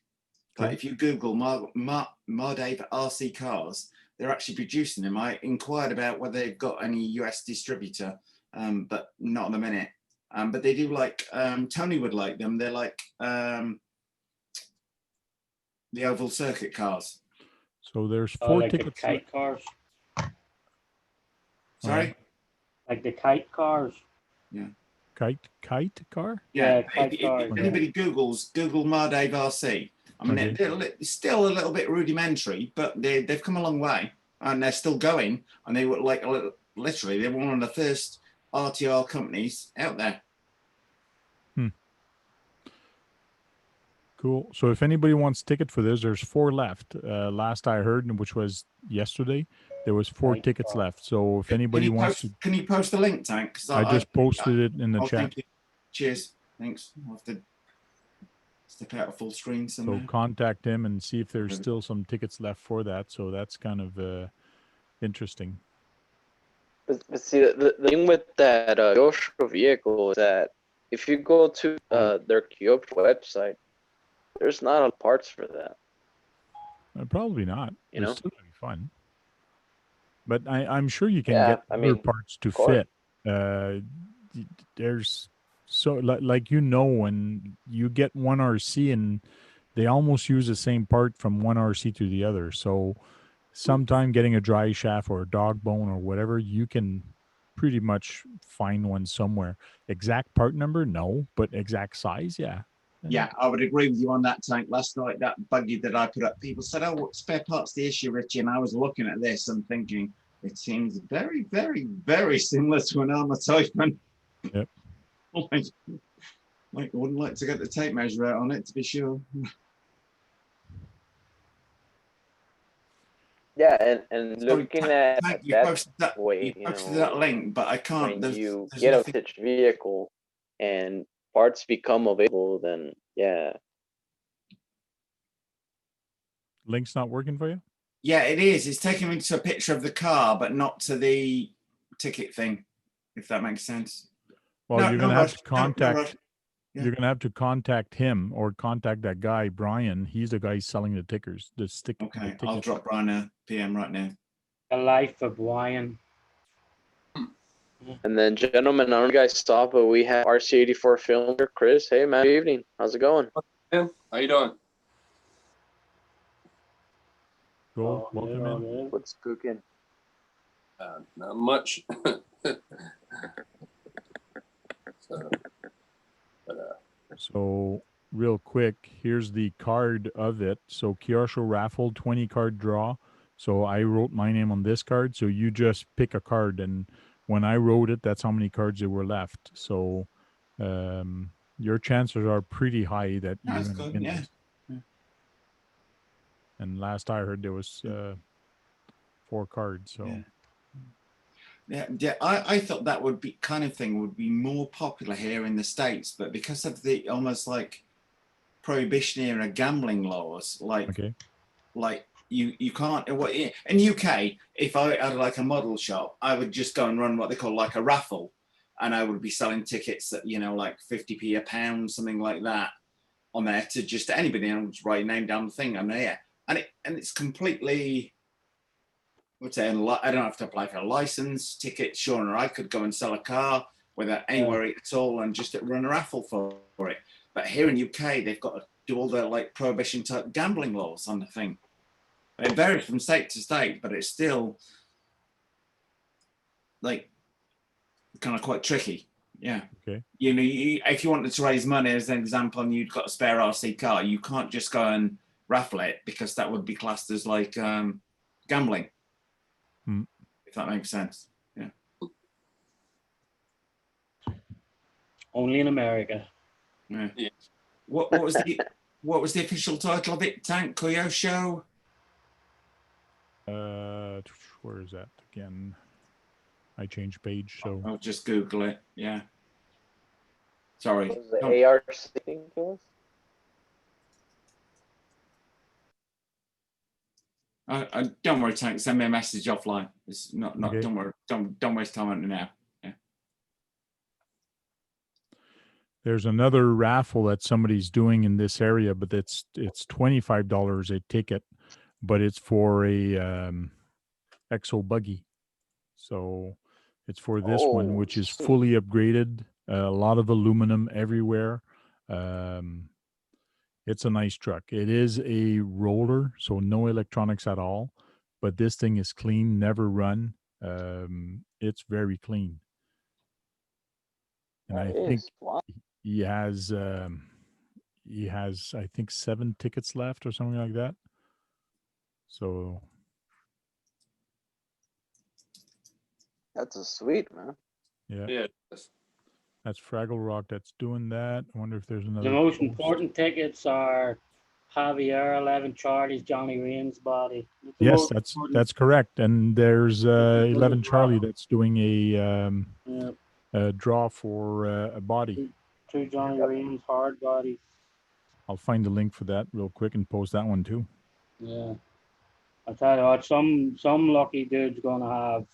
But if you Google Mardave RC cars, they're actually producing them. I inquired about whether they've got any US distributor, but not at the minute. But they do like, Tony would like them. They're like the oval circuit cars. So there's 4 like tickets. The kite cars. Sorry? Like the kite cars. Yeah. Kite car? Yeah, kite cars. If anybody Google Mardave RC, I mean, they're still a little bit rudimentary, but they've come a long way, and they're still going. And they were like literally, they were one of the first RTR companies out there. Cool. So if anybody wants ticket for this, there's 4 left. Last I heard, which was yesterday, there was 4 tickets left. So if anybody wants to, can you post the link, Tank? I just posted it in the chat. Thank you. Cheers. Thanks. I'll have to step out of full screen somewhere. So contact him and see if there's still some tickets left for that. So that's kind of interesting. But see, the thing with that Kyosho vehicle is that if you go to their Kyosho website, there's not a lot of parts for that. Probably not. You know? It's still gonna be fun. But I'm sure you can Yeah, get I other mean, parts to of course. fit. There's so like when you get one RC and they almost use the same part from one RC to the other. So sometime getting a dry shaft or a dog bone or whatever, you can pretty much find one somewhere. Exact part number, no, but exact size, yeah. Yeah, I would agree with you on that, Tank. Last night, that buggy that I put up, people said, "Oh, what spare parts the issue, Richie?" And I was looking at this and thinking, it seems very, very, very similar to an Armour Typhoon. Yep. like, I wouldn't like to get the tape measure out on it, to be sure. Yeah, and looking at Tank, you that posted that, way, you posted that link, but I can't. when you there's get a nothing. vintage vehicle and parts become available, then yeah. Link's not working for you? Yeah, it is. It's taking me to a picture of the car, but not to the ticket thing, if that makes sense. Well, you're gonna have to contact. rush. Yeah. You're gonna have to contact him or contact that guy Brian. He's the guy selling the tickers. The stick. the Okay, I'll tickets. drop Brian a PM right now. The life of Brian. And then, gentlemen, I don't know if you guys saw, but we have RC84 filmer Chris. Hey, man. Good evening. How's it going? How you doing? Go. Welcome in. What's cooking? Not much. So real quick, here's the card of it. So Kyosho raffle 20 card draw. So I wrote my name on this card. So you just pick a card, and when I wrote it, that's how many cards there were left. So your chances are pretty high that you're That's gonna good, win yeah. this. And last I heard, there was 4 cards. So Yeah, I thought that would be kind of thing would be more popular here in the States, but because of the almost like prohibition era gambling laws, like you can't. In UK, if I had like a model shop, I would just go and run what they call like a raffle, and I would be selling tickets at like 50p a pound, something like that, on there to just anybody, and I'll just write your name down the thing, and it's completely. I would say I don't have to apply for a license, ticket, sure, or I could go and sell a car without any worry at all and just run a raffle for it. But here in UK, they've got to do all the like prohibition type gambling laws on the thing. It varies from state to state, but it's still like kind of quite tricky. Yeah. Okay. If you wanted to raise money, as an example, and you'd got a spare RC car, you can't just go and raffle it because that would be classed as like gambling. If that makes sense. Yeah. Only in America. Yeah. What was the official title of it? Tank Kyosho? Where is that again? I changed page, so I'll just Google it. Yeah. Sorry. What was the ARC thing to us? Don't worry, Tank. Send me a message offline. It's not. Okay. Don't worry. Don't waste time on it now. Yeah. there's another raffle that somebody's doing in this area, but it's $25 a ticket, but it's for a Exo buggy. So it's for this one, which is sweet. fully upgraded, a lot of aluminum everywhere. It's a nice truck. It is a roller, so no electronics at all, but this thing is clean, never run. It's very clean. And I think he has I think 7 tickets left or something like that. So That's a sweet, man. yeah. Yeah. That's Fraggle Rock that's doing that. I wonder if there's another. The most post. important tickets are Javier, 11 Charlie's, Johnny Rain's body. Yes, that's correct. And there's 11 Charlie that's doing a draw for a body. 2 Johnny Rain's hard bodies. I'll find the link for that real quick and post that one too. Yeah. I tell you what, some lucky dude's gonna have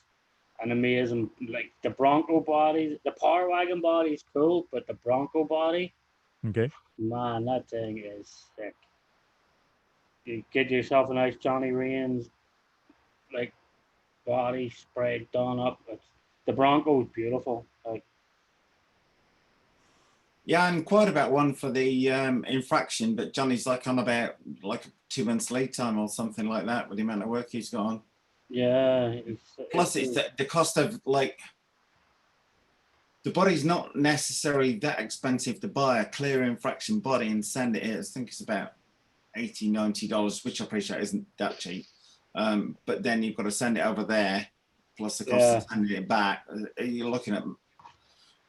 an amazing, like the Bronco body. The Power Wagon body is cool, but the Bronco body, Okay. man, that thing is sick. You get yourself a nice Johnny Rain's like body sprayed done up. The Bronco is beautiful. Like, Yeah, I'm quite about one for the infraction, but Johnny's like on about like 2 months lead time or something like that with the amount of work he's got on. yeah. Plus, it's the cost of like the body's not necessarily that expensive to buy a clear infraction body and send it here. I think it's about $80, $90, which I appreciate isn't that cheap. But then you've got to send it over there, plus the cost of sending it back. You're looking at.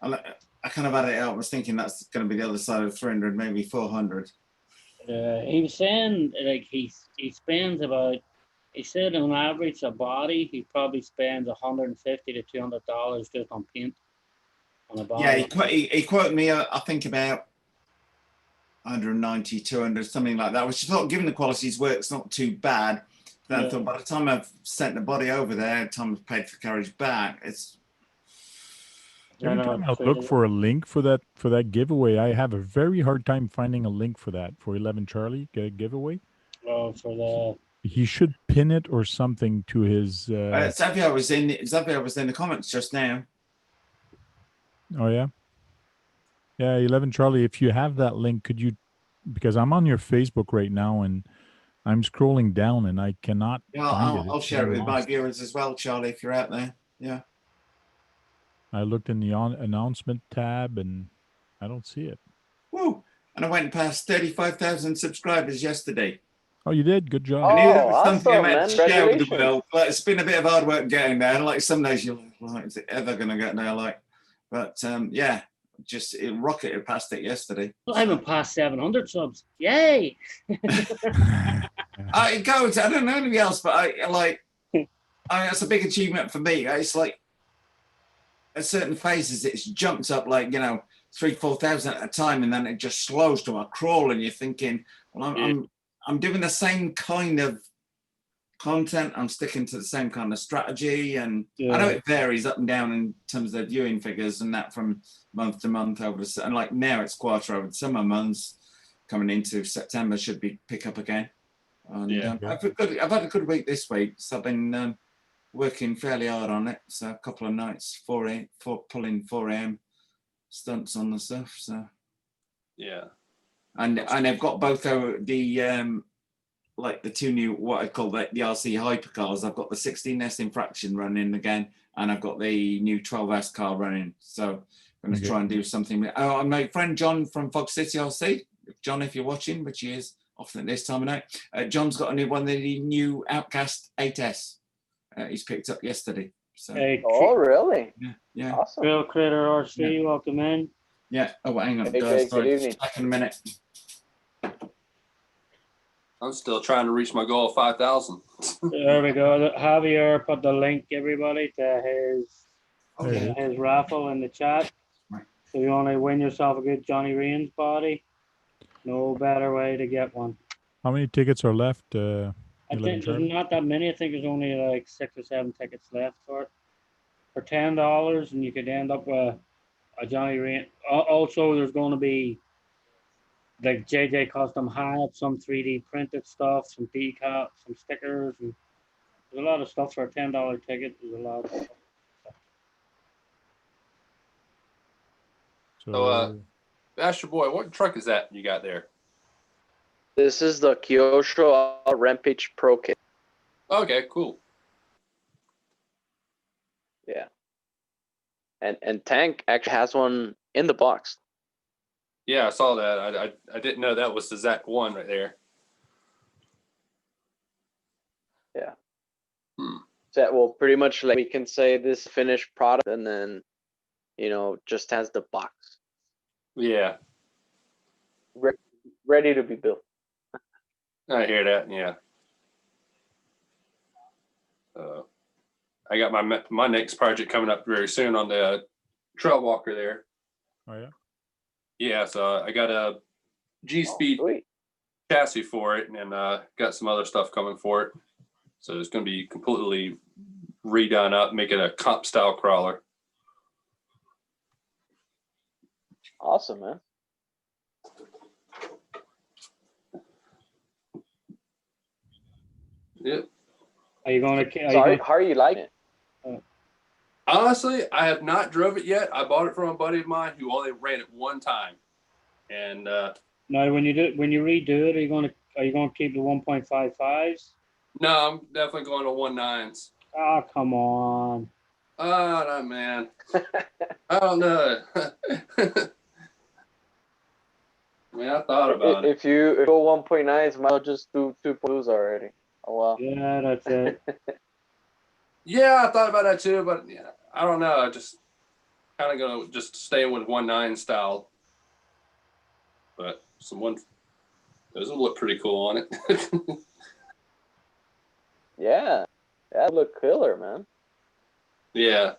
I kind of added it out. I was thinking that's going to be the other side of 300, maybe 400. He was saying like he spends about. He said on average a body he probably spends $150 to $200 just on paint on a body. Yeah, he quoted me. I think about 190, 200, something like that. Which I thought, given the quality of his work, it's not too bad. Then I thought by the time I've sent the body over there, time I've paid for carriage back, it's Every time I look for a link for that giveaway, I have a very hard time finding a link for that for 11 Charlie giveaway. Oh, for the He should pin it or something to his. Xavier was in the comments just now. Oh yeah, yeah. 11 Charlie. If you have that link, could you? Because I'm on your Facebook right now and I'm scrolling down and I cannot find it. I'll share it with my viewers as well, Charlie, if you're out there. Yeah. I looked in the announcement tab and I don't see it. Woo! And I went past 35,000 subscribers yesterday. Oh, you did? Good job. Oh, I knew that was something awesome, I meant man. to share with the Congratulations. world. But it's been a bit of hard work getting there. Like some days you're like, is it ever going to get there? Like, but yeah, just it rocketed past it yesterday. I haven't passed 700 subs. Yay! It goes. I don't know anybody else, but I that's a big achievement for me. It's like at certain phases, it's jumped up like 3,000-4,000 at a time, and then it just slows to a crawl, and you're thinking, well, I'm doing the same kind of content. I'm sticking to the same kind of strategy, and I know it varies up and down in terms of viewing figures and that from month to month over. And like now, it's quieter over the summer months. Coming into September, should be pick up again. And, I've had a good week this week, so I've been working fairly hard on it. So a couple of nights, pulling 4 a.m. stunts on the stuff. So Yeah. and I've got both the like the two new what I call the RC hypercars. I've got the 16S Infraction running again, and I've got the new 12S car running. So I'm going to try and do something. My friend John from Fog City RC, John, if you're watching, which he is often at this time of night, John's got a new one, the new Outcast 8S. He's picked up yesterday. So Oh, really? yeah. Awesome. Real Critter RC, welcome in. Yeah. Oh, well, hang on, Hey, guys. good Sorry, evening. just back in a minute. I'm still trying to reach my goal of 5,000. There we go. Javier put the link, everybody, to Okay. his raffle in the chat. Right. So you want to win yourself a good Johnny Raines body? No better way to get one. How many tickets are left? I 11 think there's Charlie? not that many. I think there's only like 6 or 7 tickets left for it. For $10, and you could end up with a Johnny Raines. Also, there's going to be like JJ custom hat, some 3D printed stuff, some decals, some stickers, and there's a lot of stuff for a $10 ticket. There's a lot of stuff. So, Astro Boy, what truck is that you got there? This is the Kyosho Rampage Pro Kit. Okay, cool. Yeah. And Tank actually has one in the box. Yeah, I saw that. I didn't know that was the Zach one right there. Yeah. Hmm. So, well, pretty much like we can say this finished product, and then, just has the box Yeah, ready to be built. I hear that. Yeah. I got my next project coming up very soon on the Trail Walker there. Oh yeah. Yeah, so I got a G-Speed Sweet. chassis for it, and got some other stuff coming for it. So it's going to be completely redone up, make it a comp style crawler. Awesome, man. Yep. Are you going to? So how are you liking it? Honestly, I have not drove it yet. I bought it from a buddy of mine who only ran it one time, and Now, when you redo it, are you going to keep the 1.55s? no, I'm definitely going to 1.9s. Oh, come on. Oh, no, man. I don't know. I mean, I thought about it. If you go 1.9s, might just do 2.2s already. Oh wow. Yeah, that's it. Yeah, I thought about that too, but yeah, I don't know. I just kind of gonna just stay with 1.9 style. But those will look pretty cool on it. Yeah, that look killer, man. Yeah.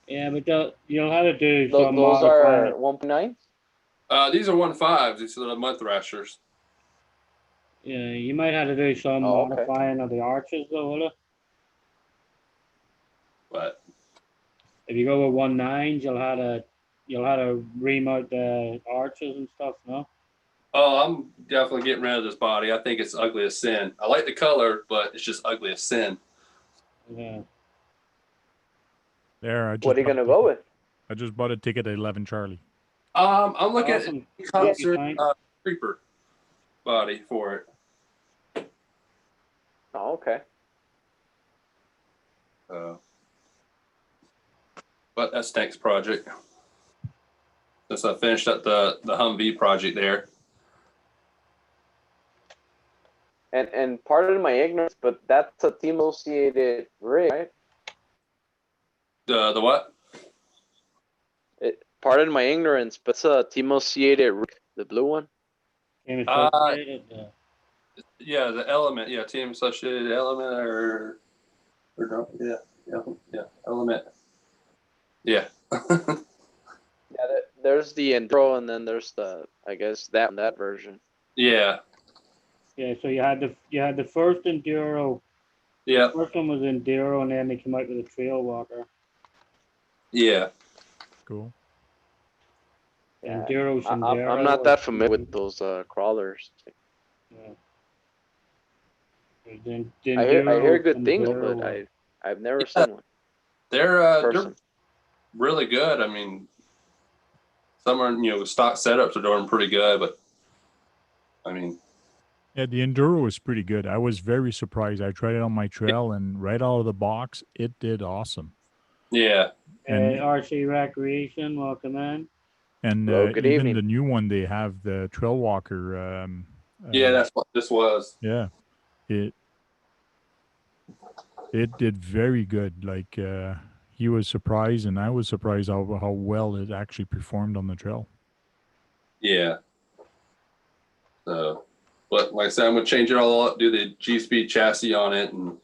Yeah, but you'll have to do Those some are modifying. 1.9s. These are 1.5s. These are the mud thrashers. Yeah, you might have to do some Oh, okay. modifying of the arches though, will it? But If you go with 1.9s, you'll have to remount the arches and stuff, no? oh, I'm definitely getting rid of this body. I think it's ugly as sin. I like the color, but it's just ugly as sin. Yeah. There, I just What are you bought a gonna go ticket. with? I just bought a ticket at 11 Charlie. I'm looking Awesome. at concert Fine. creeper body for it. Oh, okay. But that's next project. Since I finished up the Humvee project there. And pardon my ignorance, but that's a team associated rig, right? The what? Pardon my ignorance, but it's a team associated rig, the blue one. Team Associated, yeah. Yeah, the element. Yeah, team associated element or no, yeah, element. Yeah. Yeah, there's the Enduro, and then there's the, I guess, that version. Yeah. Yeah, so you had the first Enduro. Yeah. The first one was Enduro, and then they came out with a Trail Walker. Yeah. Cool. Yeah, Enduro's Enduro. I'm not that familiar with those crawlers. Yeah. I hear good Enduro things, but one. I've never seen one. They're really good. I mean, some are stock setups are doing pretty good, but I mean, Yeah, the Enduro was pretty good. I was very surprised. I tried it on my trail, and right out of the box, it did awesome. yeah. And RC Recreation, welcome in. and Hello, good even evening. the new one, they have the Trail Walker. Yeah, that's what this was. Yeah, it did very good. Like he was surprised, and I was surprised how well it actually performed on the trail. Yeah. So, but like I said, I'm gonna change it all up, do the G-Speed chassis on it, and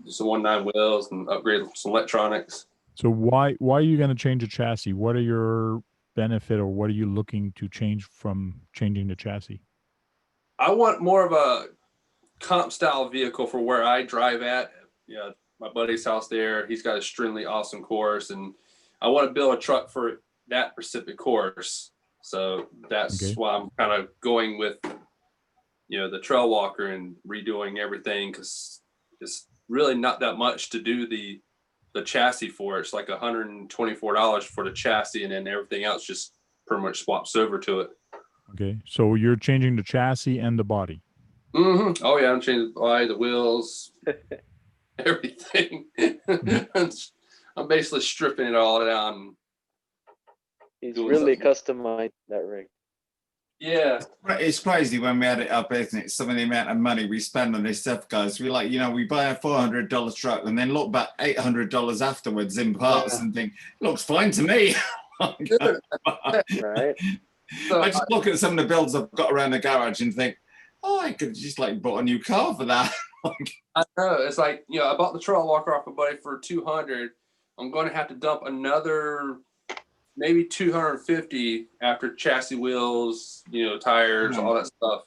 do some 1.9 wheels, and upgrade some electronics. So why are you going to change the chassis? What are your benefit, or what are you looking to change from changing the chassis? I want more of a comp style vehicle for where I drive at. Yeah, my buddy's house there. He's got an extremely awesome course, and I want to build a truck for that specific course. So that's why I'm kind of going with, the Trail Walker and redoing everything, because it's really not that much to do the chassis for. It's like $124 for the chassis, and then everything else just pretty much swaps over to it. Okay, so you're changing the chassis and the body. Mm-hmm. Oh yeah, I'm changing the wheels, everything. I'm basically stripping it all down. He's really customized that rig. Yeah. It's crazy when we had it up, isn't it? Some of the amount of money we spend on this stuff, guys. We we buy a $400 truck and then look back $800 afterwards in parts and think, looks fine to me. Right. So I just look at some of the builds I've got around the garage and think, I could just bought a new car for that. I know. It's like, I bought the Trail Walker off a buddy for $200. I'm going to have to dump another maybe $250 after chassis, wheels, tires, all that stuff,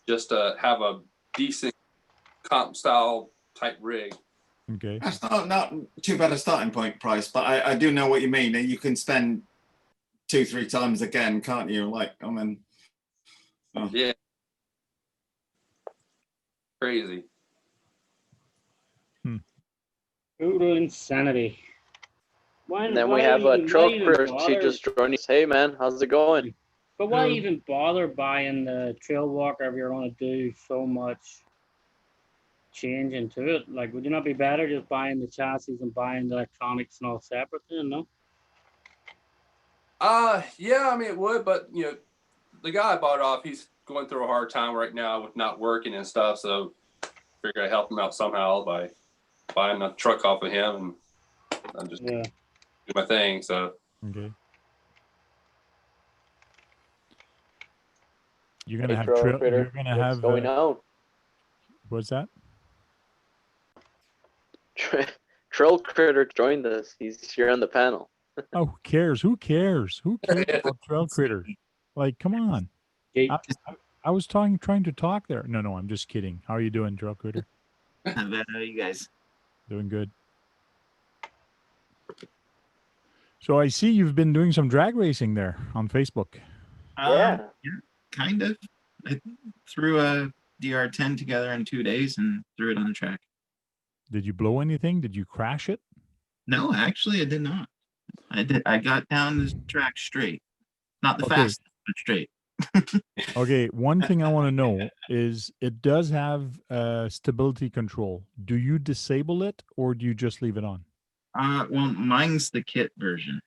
just to have a decent comp style type rig. Okay. That's not too bad a starting point price, but I do know what you mean. You can spend 2-3 times again, can't you? Yeah. Crazy. Total insanity. And then we have a Trail Critter. She just joined us. Hey man, how's it going? But why even bother buying the Trail Walker if you're going to do so much change into it? Like, would you not be better just buying the chassis and buying the electronics and all separate then, no? Yeah, I mean it would, but the guy I bought it off, he's going through a hard time right now with not working and stuff, so I figured I'd help him out somehow by buying a truck off of him, and I'm just do my thing. So okay. You're gonna have trail. You're gonna have going on. What's that? Trail Critter joined us. He's here on the panel. Oh, who cares? Who cares? Who cares about Trail Critter? Like, come on. I was trying to talk there. No, I'm just kidding. How are you doing, Trail Critter? Not bad. How are you guys? Doing good. So I see you've been doing some drag racing there on Facebook. Yeah. Kind of. I threw a DR10 together in 2 days and threw it on the track. Did you blow anything? Did you crash it? No, actually, I did not. I got down the track straight. Not the Okay. fastest, but straight. Okay, one thing I want to know is it does have stability control. Do you disable it or do you just leave it on? Well, mine's the kit version,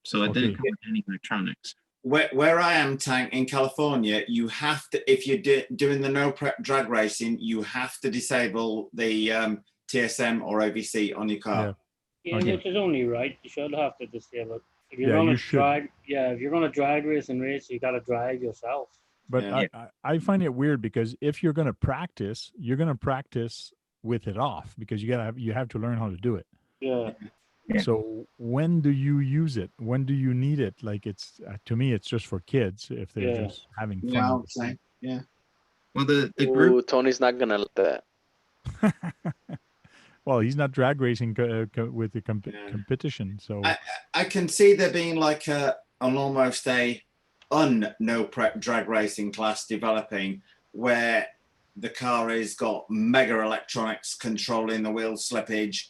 so it didn't Okay. come with any electronics. Where I am, Tank, in California, you have to, if you're doing the no prep drag racing, you have to disable the TSM or OVC on your car. Yeah, Okay. which is only right. You should have to disable it. If you're Yeah, gonna you should. drag, if you're gonna drag race and race, you gotta drive yourself. But Yeah. I find it weird because if you're going to practice, you're going to practice with it off because you have to learn how to do it. Yeah. Yeah. So when do you use it? When do you need it? Like it's to me, it's just for kids if they're Yeah. just having fun. Yeah, I with would say. Yeah. Well, the Ooh, group. Tony's not gonna let that. it. Well, he's not drag racing with the Yeah. competition, so I can see there being like an almost a no prep drag racing class developing where the car has got mega electronics controlling the wheel slippage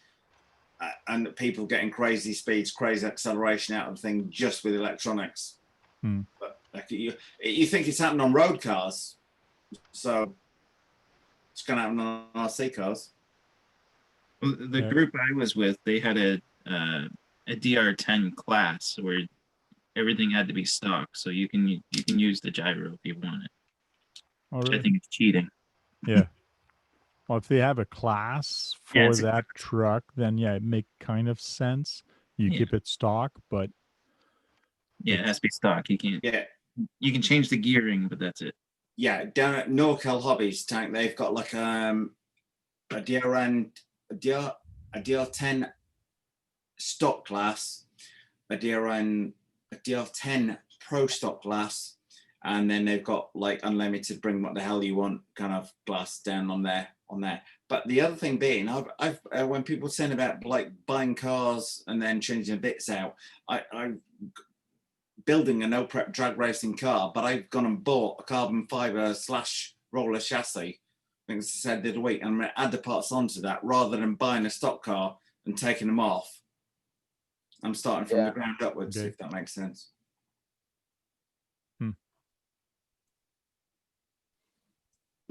and people getting crazy speeds, crazy acceleration out of the thing just with electronics. Hmm. But like you think it's happening on road cars, so it's going to happen on RC cars. Well, the Yeah. group I was with, they had a DR10 class where everything had to be stock, so you can use the gyro if you want it. oh, Which I really? think it's cheating. Yeah. Well, if they have a class Yeah, for it's a that truck, then yeah, it make kind of sense. You Yeah. keep it stock, but Yeah, it has to be stock. You can't. Yeah. You can change the gearing, but that's it. Yeah, down at NorCal Hobbies, Tank, they've got like a DR10 stock class, a DR10 Pro stock glass, and then they've got like unlimited, bring what the hell you want kind of glass down on there. But the other thing being, I've when people saying about like buying cars and then changing the bits out, I'm building a no prep drag racing car, but I've gone and bought a carbon fiber / roller chassis. I think I said the other week, and I'm going to add the parts onto that rather than buying a stock car and taking them off. I'm starting from the ground upwards, Okay. if that makes sense.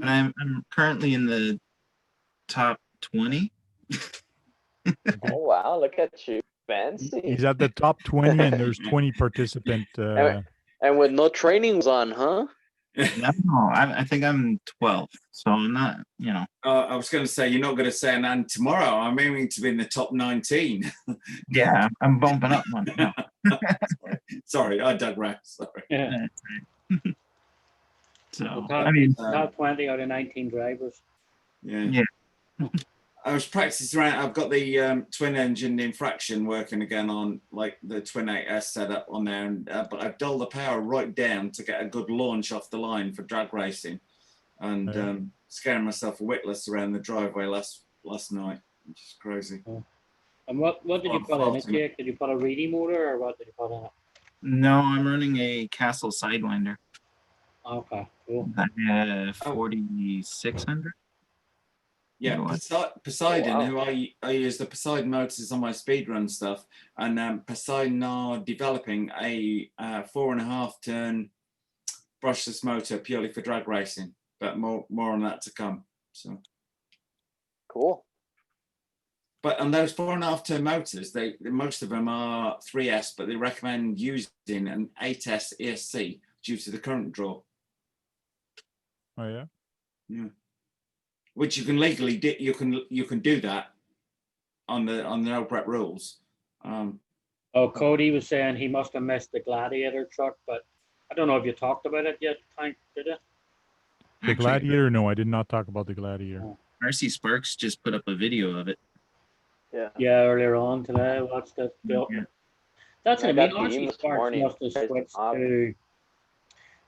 And I'm currently in the top 20. Oh wow, look at you, fancy. he's at the top 20 and there's 20 participant. And with no trainings on, huh? No, I think I'm 12, so I'm not. I was going to say, you're not going to say an and tomorrow. I'm aiming to be in the top 19. Yeah, I'm bumping up one now. Sorry, I digress. Sorry. Yeah. That's right. So Top, I mean, top 20 out of 19 drivers. Yeah. I was practicing around. I've got the twin engine infraction working again on like the twin 8S setup on there, and but I've dulled the power right down to get a good launch off the line for drag racing, and scaring myself witless around the driveway last night, which is crazy. And what did you put in it, Jake? Did you put a Reedy motor or what did you put in it? no, I'm running a Castle Sidewinder. Okay, cool. 4600. Yeah, Poseidon, Wow. who I use the Poseidon motors on my speedrun stuff, and Poseidon are developing a 4.5 turn brushless motor purely for drag racing, but more on that to come. So, Cool. but on those 4.5 turn motors, most of them are 3S, but they recommend using an 8S ESC due to the current draw. Oh yeah. Yeah. Which you can legally you can do that on the no prep rules. Cody was saying he must have missed the Gladiator truck, but I don't know if you talked about it yet, Tank, did you? The Gladiator? No, I did not talk about the Gladiator. Oh. RC Sparks just put up a video of it. Yeah. Yeah, earlier on today I watched it. Yeah. That's I what I got mean. the RC email this Sparks morning. must have switched to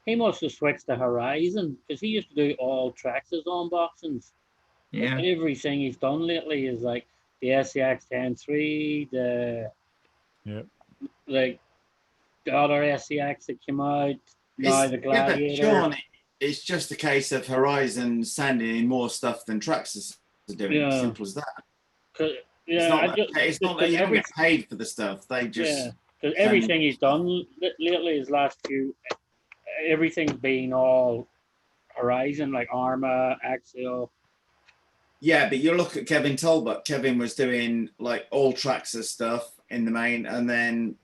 He must have switched to Horizon because he used to do all Traxxas unboxings. Yeah. Everything he's done lately is like the SCX 10.3, Yep. like the other SCX that came out, now the But Gladiator. Sean, it's just a case of Horizon sending in more stuff than Traxxas are doing. Yeah. Simple as that. Yeah, It's not that you don't get paid for the stuff. They just because everything he's done lately, his last few, everything's been all Horizon, like Arma, Axial. Yeah, but you look at Kevin Talbot. Kevin was doing like all Traxxas stuff in the main, and then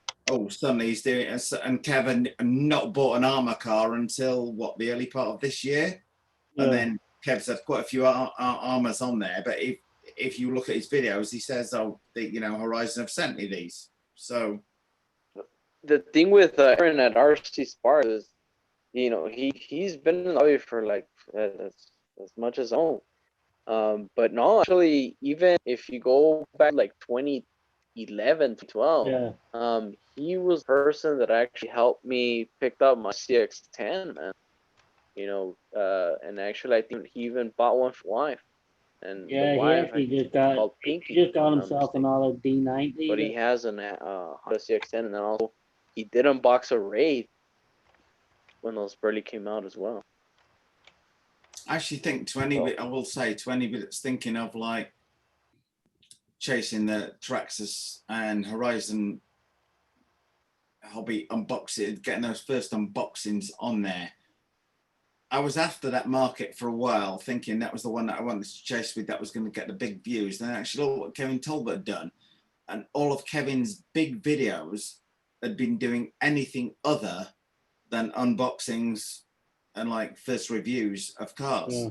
suddenly he's doing. And Kevin not bought an armor car until the early part of this year, and then Kev's had quite a few armors on there. But if you look at his videos, he says, Horizon have sent me these. So the thing with Aaron at RC Spark is, he's been in the hobby for like as much as I own. But no, actually, even if you go back like 2011 to 12, he was the person that actually helped me pick up my CX10, man. And actually, I think he even bought one for wife. And yeah, the wife, he just got Pinky. He just got himself another D90. But he has an Honda CX10, and then also he did unbox a Raid when those barely came out as well. I actually think 20. I will say 20 minutes thinking of like chasing the Traxxas and Horizon hobby unboxing, getting those first unboxings on there. I was after that market for a while, thinking that was the one that I wanted to chase with, that was going to get the big views. Then actually, all what Kevin Talbot had done, and all of Kevin's big videos had been doing anything other than unboxings and like first reviews of cars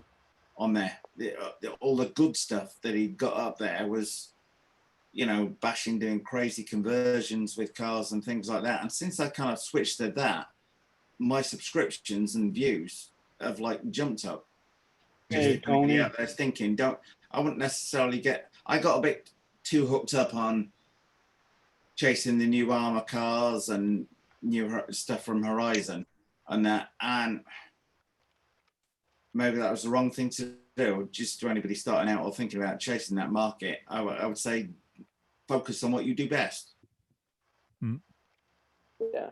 on there. All the good stuff that he got up there was, bashing, doing crazy conversions with cars and things like that. And since I kind of switched to that, my subscriptions and views have like jumped up. Hey, Tony. I was thinking, I wouldn't necessarily I got a bit too hooked up on chasing the new armor cars and new stuff from Horizon and that, and maybe that was the wrong thing to do. Just to anybody starting out or thinking about chasing that market, I would say focus on what you do best. Yeah,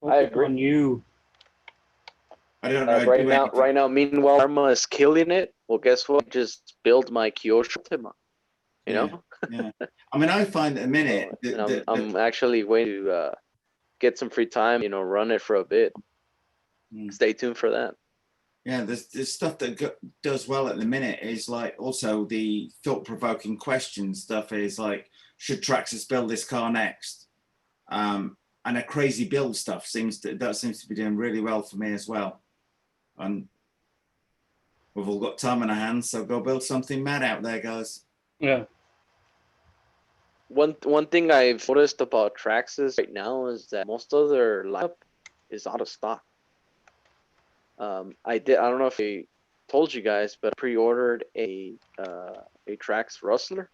I agree. On you. I don't know. Right now, meanwhile, Arma is killing it. Well, guess what? Just build my Kyosho Ultima. Yeah. I mean, I find at the minute I'm actually waiting to get some free time. Run it for a bit. Stay tuned for that. Yeah, there's stuff that does well at the minute is like also the thought-provoking question stuff is like, should Traxxas build this car next? And a crazy build stuff seems to be doing really well for me as well. And we've all got time on our hands, so go build something mad out there, guys. Yeah. One thing I've noticed about Traxxas right now is that most of their lineup is out of stock. I don't know if I told you guys, but I pre-ordered a Trax Rustler,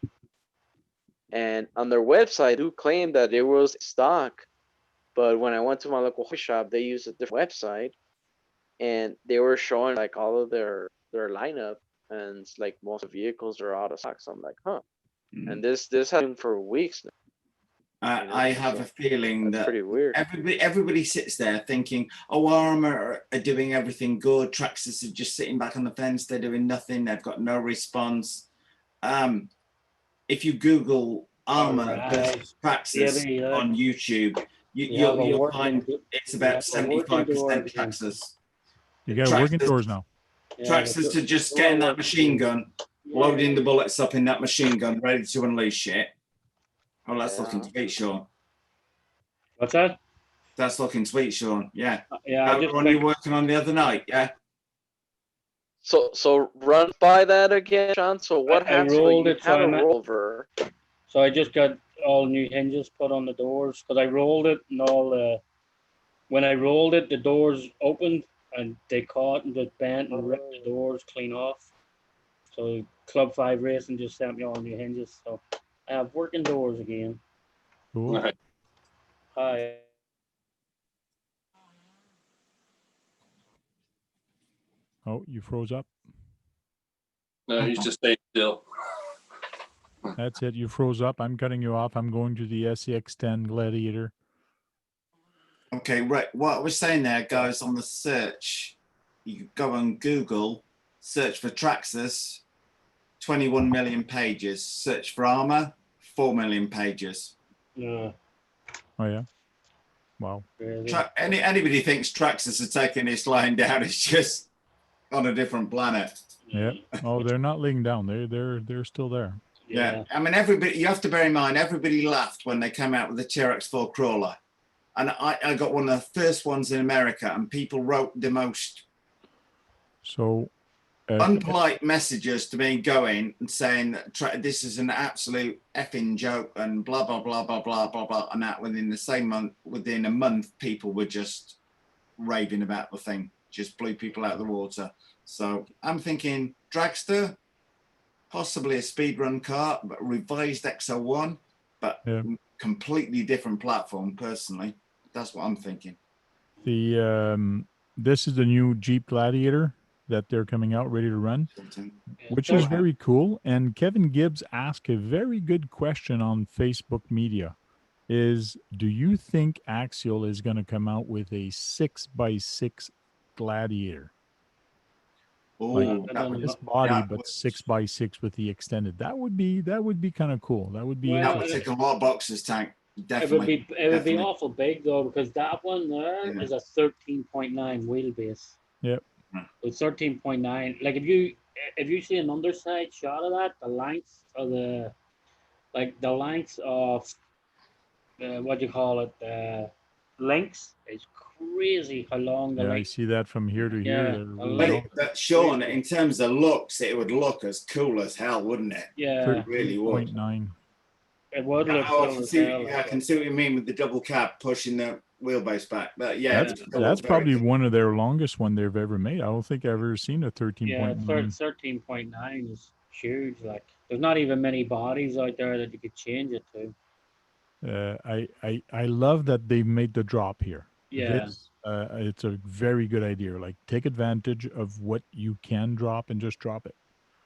and on their website, they do claim that it was stock, but when I went to my local hobby shop, they used a different website, and they were showing like all of their lineup, and it's like most of the vehicles are out of stock. So I'm like, huh. And this has been for weeks now. I have a feeling that pretty weird. Everybody sits there thinking, oh, Arma are doing everything good. Traxxas are just sitting back on the fence. They're doing nothing. They've got no response. If you Google Arma versus Traxxas on YouTube, you'll find it's about 75% Traxxas. You got working doors now. Traxxas are just getting that machine gun, loading the bullets up in that machine gun, ready to unleash it. Oh, that's looking sweet, Sean. What's that? That's looking sweet, Sean. Yeah. Yeah. That was the one you were working on the other night, yeah? So run by that again, Sean. So what happened? So you had a rollover. So I just got all new hinges put on the doors because I rolled it and when I rolled it, the doors opened and they caught and just bent and ripped the doors clean off. So Club 5 Racing just sent me all new hinges. So I have working doors again. Cool. Hi. Oh, you froze up. No, he's just staying still. That's it. You froze up. I'm cutting you off. I'm going to the SEX10 Gladiator. Okay, right. What I was saying there, guys, on the search, you go on Google, search for Traxxas, 21 million pages. Search for armor, 4 million pages. Yeah. Oh yeah. Wow. Really. Anybody thinks Traxxas are taking this line down, it's just on a different planet. Yeah. Oh, they're not laying down. They're still there. Yeah. I mean, everybody, you have to bear in mind, everybody laughed when they came out with the TRX-4 crawler. And I got one of the first ones in America, and people wrote the most So unpolite messages to me going and saying that this is an absolute effing joke and blah, blah, blah, blah, blah, blah, blah. And that within a month, people were just raving about the thing, just blew people out of the water. So I'm thinking dragster, possibly a speedrun car, but revised XO1, but completely different platform personally. That's what I'm thinking. This is the new Jeep Gladiator that they're coming out ready to run, which is very cool. And Kevin Gibbs asked a very good question on Facebook Media: do you think Axial is going to come out with a 6x6 Gladiator? Oh, this body, but 6x6 with the extended. That would be kind of cool. That would be. That would take a lot of boxes, Tank. Definitely. It would be awful big though, because that one there is a 13.9 wheelbase. Yep. It's 13.9. Like if you see an underside shot of that, the length of what do you call it, links is crazy how long the I see that from here to here. But Sean, in terms of looks, it would look as cool as hell, wouldn't it? Yeah, it really would. 13.9. It would look cool as hell. I can see what you mean with the double cab pushing the wheelbase back. But that's probably one of their longest one they've ever made. I don't think I've ever seen a 13.9. Yeah, 13.9 is huge. Like, there's not even many bodies out there that you could change it to. I love that they've made the drop here. Yeah. It's a very good idea. Like, take advantage of what you can drop and just drop it.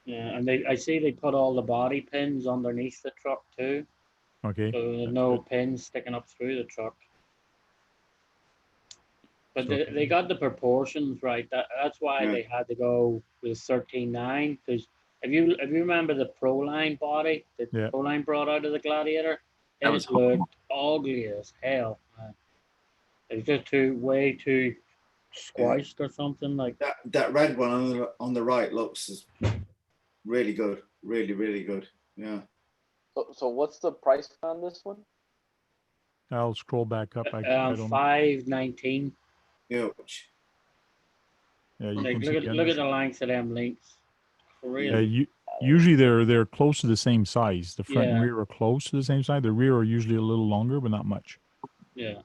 Yeah, and I see they put all the body pins underneath the truck too. Okay. So there's no pins sticking up through the truck. But they got the proportions right. That's why they had to go with 13.9. Because if you remember the Proline body that Proline brought out of the Gladiator, it looked ugly as hell. Man. It was just way too squished or something like that. That red one on the right looks really good, really good. Yeah. So what's the price on this one? I'll scroll back up. I don't. $519. Huge. Yeah, you like, can look at the length of them links. Really. Usually they're close to the same size. The front and rear are close to the same size. The rear are usually a little longer, but not much. Yeah.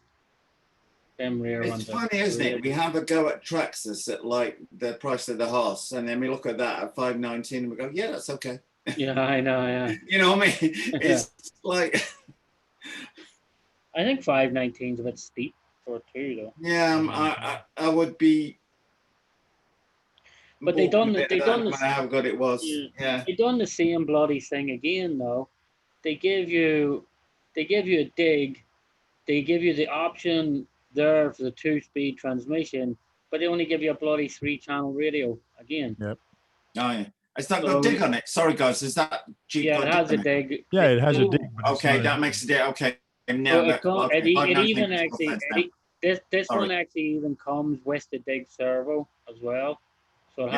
Them rear it's funny, isn't it? We have a go at Traxxas at like the price of the horse, and then we look at that at $519 and we go, yeah, that's okay. Yeah, I know, yeah. You know what I mean? It's like I think $519 is a bit steep for two though. Yeah, I would be. But they done how good it was. Yeah. They done the same bloody thing again though. They give you a dig. They give you the option there for the 2-speed transmission, but they only give you a bloody 3-channel radio again. Yep. Oh yeah. It's not got dig on it. Sorry guys, is that Jeep? Yeah, it has a dig. Yeah, it has a dig. Okay, that makes a dig. Okay. Now it even actually this one actually even comes with the dig servo as well. So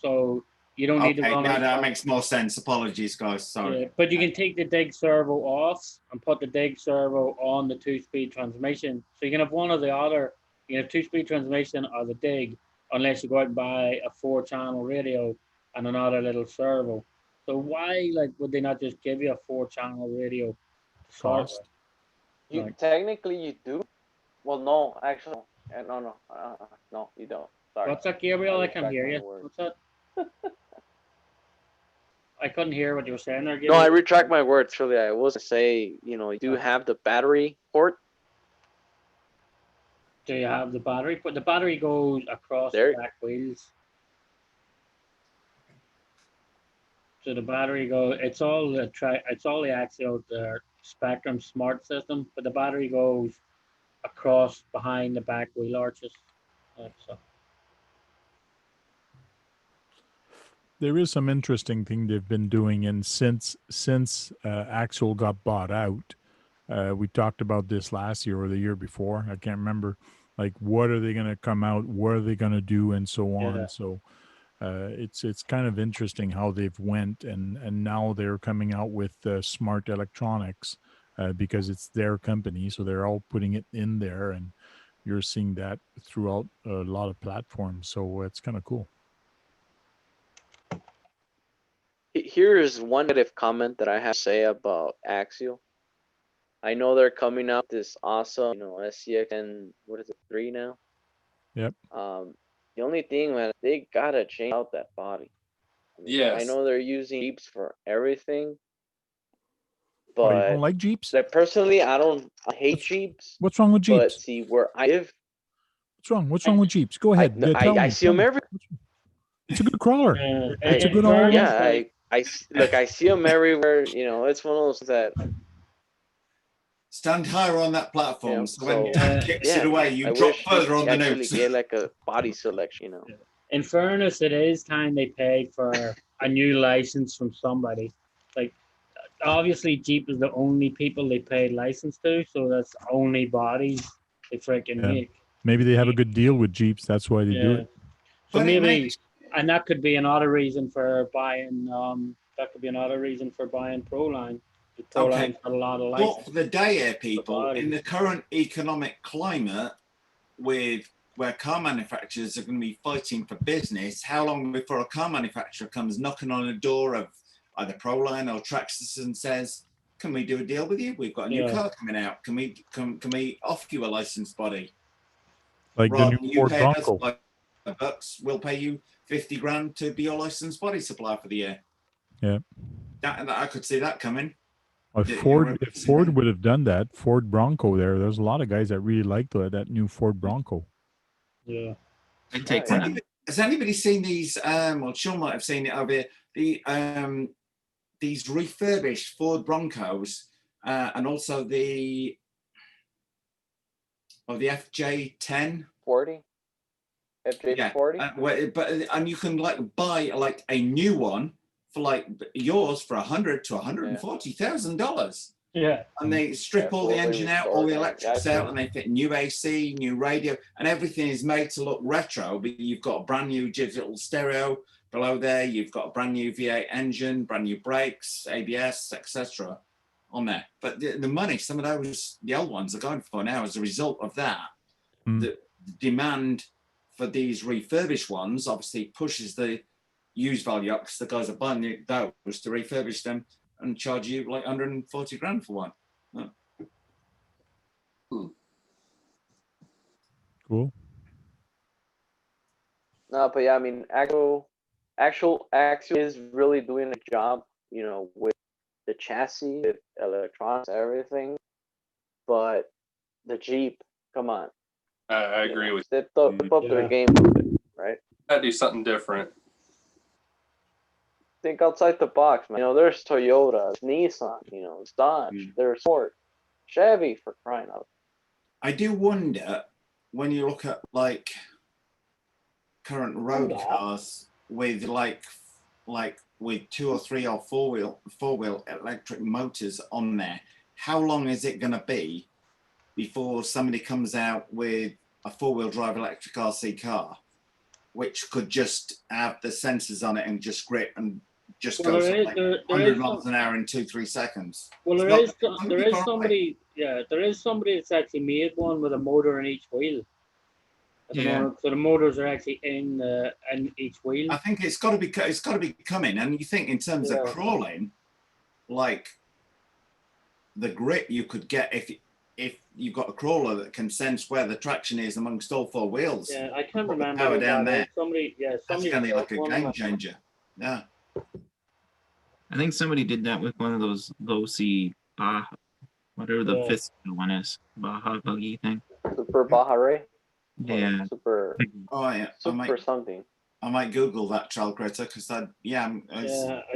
so you don't need to run. No, that makes more sense. Apologies, guys. Sorry. Yeah, but you can take the dig servo off and put the dig servo on the 2-speed transmission. So you can have one or the other. You can have 2-speed transmission or the dig, unless you go out and buy a 4-channel radio and another little servo. So why would they not just give you a 4-channel radio? Cost. Technically, you do. Well, no, actually, no, you don't. Sorry. What's that, Gabriel? I can't hear you. What's that? I couldn't hear what you were saying there, Gabriel. No, I retract my words. Really, I was to say, you do have the battery port. Do you have the battery? But the battery goes across the back wheels. So the battery goes. It's all the It's all the axial, the Spectrum Smart system, but the battery goes across behind the back wheel arches. So There is some interesting thing they've been doing, and since Axel got bought out, we talked about this last year or the year before. I can't remember. Like, what are they going to come out? What are they going to do, and so on. Yeah. So it's kind of interesting how they've went, and now they're coming out with smart electronics because it's their company, so they're all putting it in there, and you're seeing that throughout a lot of platforms. So it's kind of cool. Here is one negative comment that I have to say about Axial. I know they're coming out this awesome, SCX and what is it, 3 now? Yep. The only thing, man, they gotta change out that body. I mean, I Yes. know they're using Jeeps for everything, Oh, you but don't like Jeeps? like personally, I hate Jeeps. What's wrong with But Jeeps? see, where I live, What's wrong? What's wrong with Jeeps? Go ahead. Tell I me. see them every. It's a good crawler. It's a in good all. fairness, Yeah, I see them everywhere. It's one of those that. Stand higher on that platform, so when so, Dad kicks yeah, it away, you I drop wish further on they the actually notes. get like a body selection. In fairness, it is time they paid for a new license from somebody. Like, obviously, Jeep is the only people they paid license to, so that's only bodies they freaking Yeah. make. Maybe they have a good deal with Jeeps. That's why they do Yeah. it. So But it maybe, makes- and that could be another reason for buying. That could be another reason for buying Proline. The Proline's got a lot of But license. for the day here, people, body. in the current economic climate, with where car manufacturers are going to be fighting for business, how long before a car manufacturer comes knocking on the door of either Proline or Traxxas and says, "Can we do a deal with you? We've got a new Yeah. car coming out. Can we offer you a licensed body? Like the Rather new than you Ford paying us Bronco. like $5, we'll pay you 50 grand to be your licensed body supplier for the year." Yeah. That I could see that coming. If Yeah, Ford replacing would have done that, Ford Bronco there's a lot of guys that really like that new Ford Bronco. Yeah. I'd take Yeah. that. Has anybody seen these? Well, Sean might have seen it over here. These refurbished Ford Broncos, and also the FJ10. 40. FJ40. And you can like buy like a new one for like yours for $100,000 to $140,000. Yeah. And they strip all the fully engine out, all the restored, electrics out, and they fit new AC, new radio, and everything is made to look retro. But you've got a brand new digital stereo below there. You've got a brand new V8 engine, brand new brakes, ABS, etc. on there. But the money, some of those, the old ones are going for now as a result of that. The demand for these refurbished ones obviously pushes the used value up because the guys are buying those to refurbish them and charge you like 140 grand for one. Cool. No, but yeah, I mean, actual is really doing a job, with the chassis, with electronics, everything. But the Jeep, come on. I agree with Step up their Yeah. game a little bit, right? you. I'd do something different. Think outside the box, man. There's Toyota, Nissan, Dodge, there's Ford, Chevy, for crying out. I do wonder when you look at like current road cars with like with 2 or 3 or 4-wheel electric motors on there, how long is it going to be before somebody comes out with a 4-wheel drive electric RC car, which could just have the sensors on it and just grip and just go like 100 miles an hour in 2-3 seconds? Well, there is somebody that's actually made one with a motor in each wheel. Yeah. So the motors are actually in each wheel. I think it's got to be coming. And you think in terms of crawling, like the grip you could get if you've got a crawler that can sense where the traction is amongst all 4 wheels. Yeah, I can't remember. Power down there. That's going to be like a game changer. Yeah. I think somebody did that with one of those low C Baja, whatever the fifth one is, Baja buggy thing. Super Baja Ray? Yeah. Super. Oh yeah. Super something. I might Google that Trail Critter because I think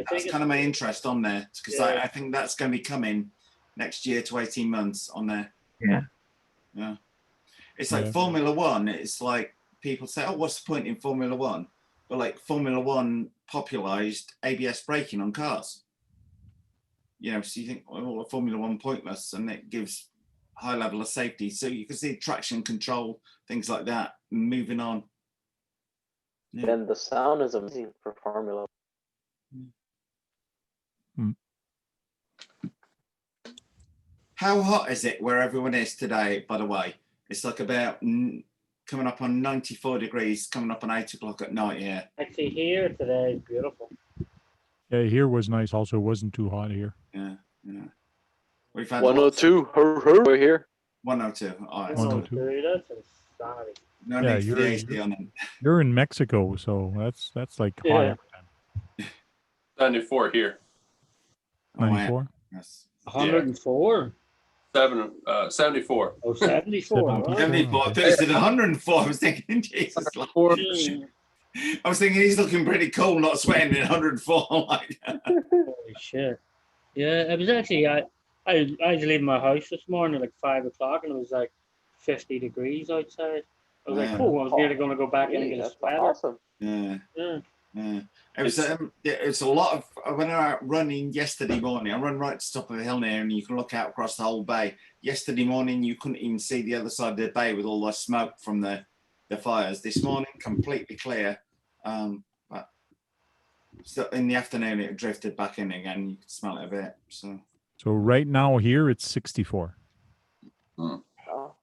that's kind of my interest on there because I think that's going to be coming next year to 18 months on there. Yeah. It's like Formula One. It's like people say, oh, what's the point in Formula One? But like Formula One popularized ABS braking on cars. You know, so you think, well, Formula One pointless, and it gives high level of safety. So you can see traction control, things like that, moving on. Yeah. And the sound is amazing for Formula. How hot is it where everyone is today, by the way? It's like about coming up on 94 degrees, coming up on 8 o'clock at night here. Actually, here today is beautiful. Yeah, here was nice. Also, it wasn't too hot here. Yeah. We've had 102. We're here. 102. Oh, it's 102. good. That's insanity. No need for the AC on them. You're in Mexico, so that's like hot every time. 94 here. 94? Yes. 104? 74. Oh, 74. 74. I thought you said 104. I was thinking, Jesus. I was thinking he's looking pretty cool, not sweating in 104. Like holy shit. Yeah, it was actually, I was leaving my house this morning at like 5 o'clock and it was like 50 degrees outside. I was like, cool, I was nearly going to go back in and get a sweater. Awesome. Yeah. It's a lot of when I went running yesterday morning. I run right to the top of a hill there, and you can look out across the whole bay. Yesterday morning, you couldn't even see the other side of the bay with all the smoke from the fires. This morning, completely clear. But so in the afternoon, it drifted back in again. You could smell it a bit. So right now here it's 64. Oh,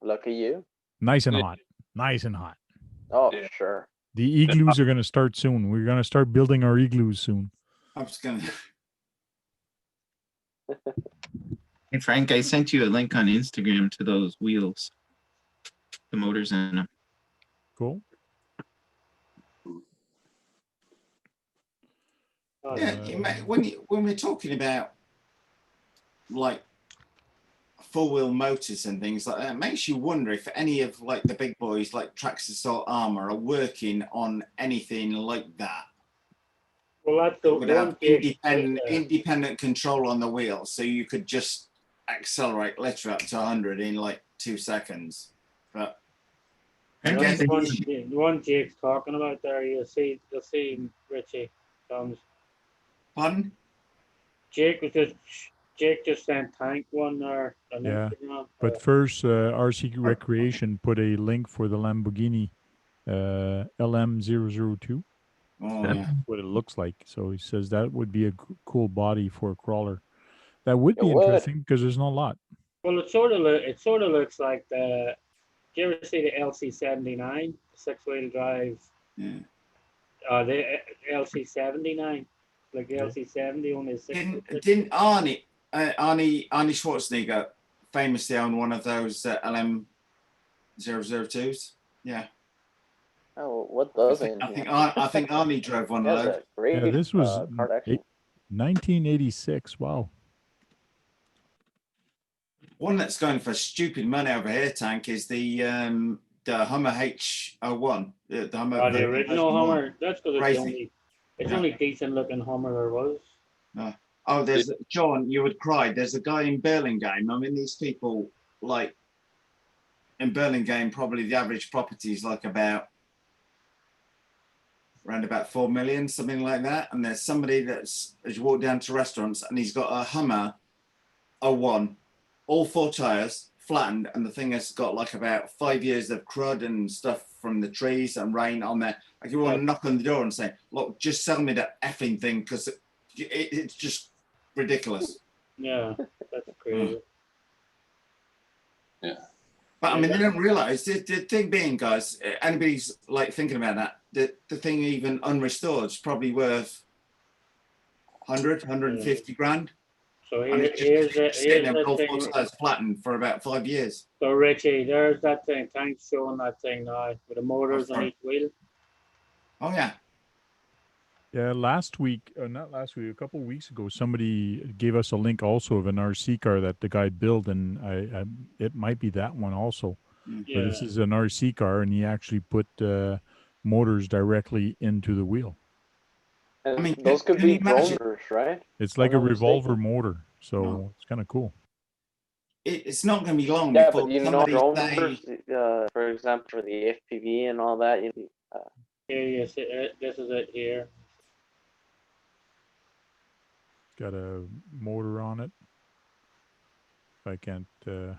lucky you. Nice and hot. Nice and hot. Oh, sure. The igloos are going to start soon. We're going to start building our igloos soon. I was going to. Hey, Frank, I sent you a link on Instagram to those wheels, the motors in them. Cool. Yeah, when we're talking about like four-wheel motors and things like that, it makes you wonder if any of like the big boys like Traxxas or Armour are working on anything like that. Well, that's the would have independent control on the wheel, so you could just accelerate literally up to 100 in like 2 seconds. But again, the one Jake's talking about there, you'll see Richie comes. Pardon? Jake just sent Tank one there on Instagram. But first, RC Recreation put a link for the Lamborghini LM002. Oh, That's what it looks like. So he says that would be a cool body for a crawler. That would be interesting because there's not a lot. Well, it sort of looks like the. Do you ever see the LC79, 6-wheel drive? Yeah. The LC79, like the LC70 only is 6. Didn't Arnie Schwarzenegger famously own one of those LM002s? Yeah. Oh, what doesn't? I think Arnie drove one of those. Great, this was 1986. Wow. One that's going for stupid money over here, Tank, is the Hummer H01. The Hummer. The original Hummer. That's because it's only decent looking Hummer there was. Oh, there's John. You would cry. There's a guy in Burlingame. I mean, these people like in Burlingame. Probably the average property is like around about 4 million, something like that. And there's somebody that's as you walk down to restaurants, and he's got a Hummer 01. All 4 tires flattened, and the thing has got like about 5 years of crud and stuff from the trees and rain on there. Like you want to knock on the door and say, "Look, just sell me that effing thing," because it's just ridiculous. Yeah, that's crazy. Yeah, but I mean, they don't realize the thing being, guys. Anybody's like thinking about that. The thing even unrestored is probably worth 150 grand. So here's the thing. Flattened for about 5 years. So Richie, there's that thing. Thanks showing that thing now with the motors on each wheel. Oh yeah. Yeah, not last week, a couple of weeks ago, somebody gave us a link also of an RC car that the guy built, and it might be that one also. Yeah. But this is an RC car, and he actually put motors directly into the wheel. And I mean, those could can be you imagine- droners, right? It's like I'm a not revolver mistaken. motor, so it's kind of cool. It's not going to be long Yeah, before but you know, somebody droners, say, for example, for the FPV and all that, Here you see it. This is it here. Got a motor on it. If I can't. So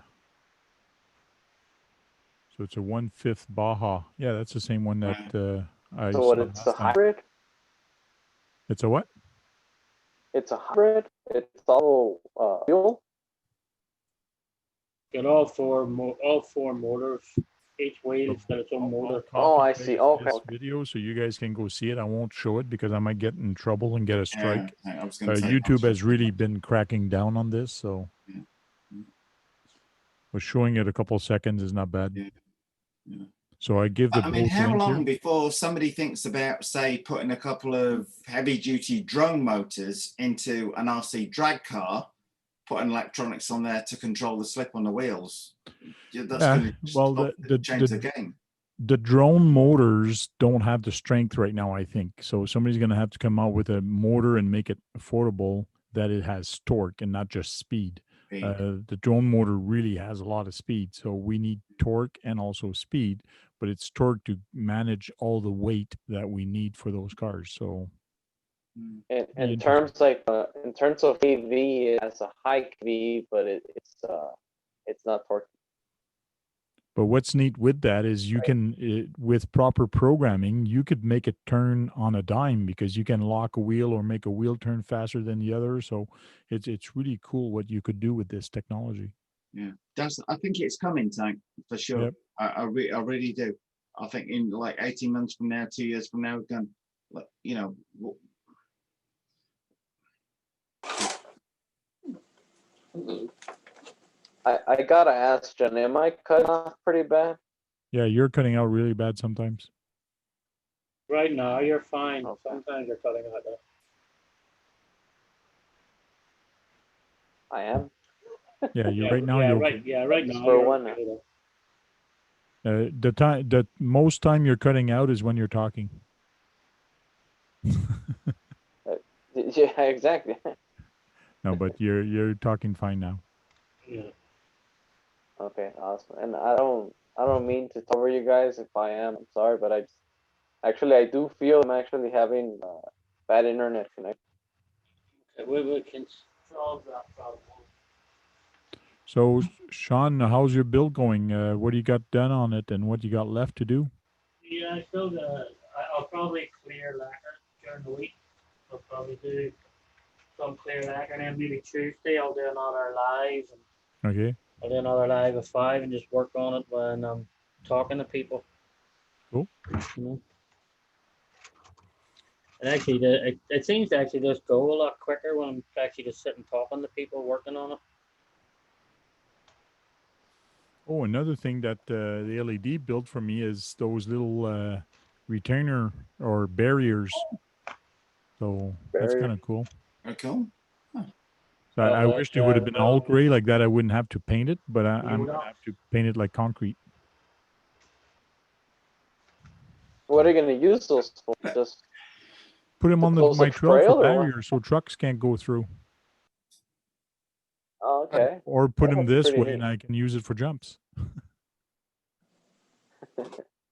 it's a 1/5 Baja. Yeah, that's the same one that I so saw what? It's a last time. hybrid. It's a what? It's a hybrid. It's all fuel. Got all four motors. Each wheel's got its own motor. Oh, I see. Okay. This video, so you guys can go see it. I won't show it because I might get in trouble and get a strike. I was going to say, YouTube has really been cracking down on this, so but showing it a couple seconds is not bad. Yeah. So I give the I mean, both how link long here. before somebody thinks about, say, putting a couple of heavy-duty drone motors into an RC drag car, putting electronics on there to control the slip on the wheels? That's going to change the game. The drone motors don't have the strength right now, I think. So somebody's going to have to come out with a motor and make it affordable that it has torque and not just speed. The drone motor really has a lot of speed, so we need torque and also speed, but it's torque to manage all the weight that we need for those cars. So in terms of AV, it has a high KV, but it's not torque. But what's neat with that is you can, with proper programming, you could make it turn on a dime because you can lock a wheel or make a wheel turn faster than the other. So it's really cool what you could do with this technology. Yeah, I think it's coming, Tank, for sure. Yep. I really do. I think in like 18 months from now, 2 years from now, we can, you know. I gotta ask, Jen, am I cutting off pretty bad? Yeah, you're cutting out really bad sometimes. Right now, you're fine. Okay. Sometimes you're cutting out though. I am. Yeah, you Yeah, right now. yeah, You're right. okay. Yeah, right Just now. for You're one okay, though. The most time you're cutting out is when you're talking. Yeah, exactly. No, but you're talking fine now. Yeah. Okay, awesome. And I don't mean to cover you guys if I am. I'm sorry, but I do feel I'm actually having bad internet connection. Okay, we can solve that problem. So, Sean, how's your build going? What do you got done on it, and what you got left to do? Yeah, I still got. I'll probably clear lacquer during the week. I'll probably do some clear lacquer, and then maybe Tuesday I'll do another live. And Okay. I'll do another live at 5 and just work on it when I'm talking to people. Cool. You know? And actually, it seems to actually just go a lot quicker when I'm actually just sitting talking to people working on it. Oh, another thing that the LED built for me is those little retainer or barriers. So that's kind of cool. Okay. So I wish it would have been all gray like that. I wouldn't have to paint it, but I'm gonna have to paint it like concrete. What are you gonna use those for? Just put them on close my the trail trail for or what? barriers so trucks can't go through. Oh, okay. Or put them That's this pretty way and neat. I can use it for jumps.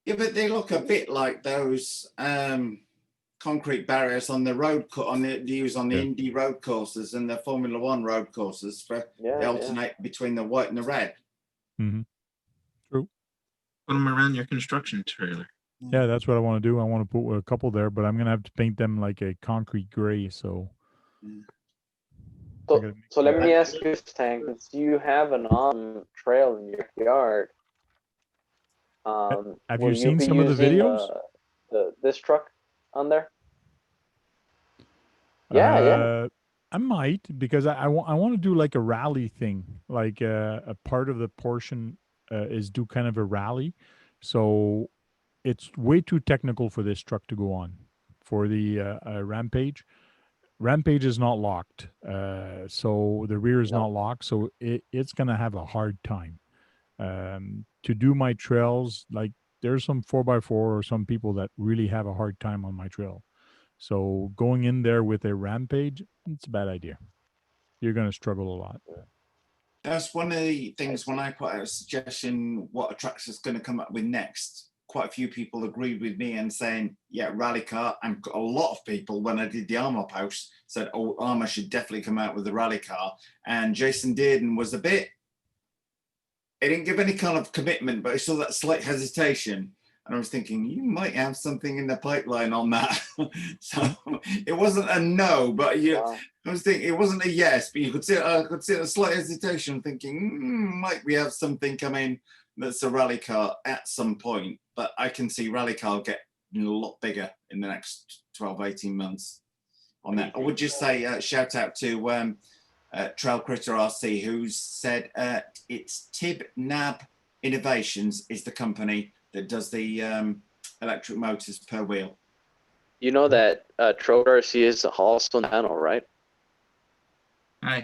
Yeah, but they look a bit like those concrete barriers on the road they use on the Indy road courses and the Formula One road courses for they alternate between the white and the red. Mm-hmm. True. Put them around your construction trailer. Yeah, that's what I want to do. I want to put a couple there, but I'm going to have to paint them like a concrete gray. So, so let me ask you this, Tank. Since you have an on trail in your yard, have will you seen be some of the using, videos? This truck on there? Yeah. I might because I want to do like a rally thing, like a part of the portion is do kind of a rally. So it's way too technical for this truck to go on for the Rampage. Rampage is not locked, so the rear is not locked, so it's gonna have a hard time to do my trails. Like there's some 4x4 or some people that really have a hard time on my trail. So going in there with a Rampage, it's a bad idea. You're going to struggle a lot. That's one of the things when I put out a suggestion what Attractor's going to come up with next. Quite a few people agreed with me and saying, yeah, rally car. And a lot of people, when I did the Armour post, said, oh, Armour should definitely come out with a rally car. And Jason Dearden was a bit, he didn't give any kind of commitment, but I saw that slight hesitation. And I was thinking, you might have something in the pipeline on that. So it wasn't a no, but I was thinking it wasn't a yes, but you could see I could see a slight hesitation, thinking, might we have something coming that's a rally car at some point? But I can see rally car get a lot bigger in the next 12, 18 months on that. I would just say shout out to Trail Critter RC, who said it's Tib Nab Innovations is the company that does the electric motors per wheel. You know that Trail RC is also on the panel, right? Hi.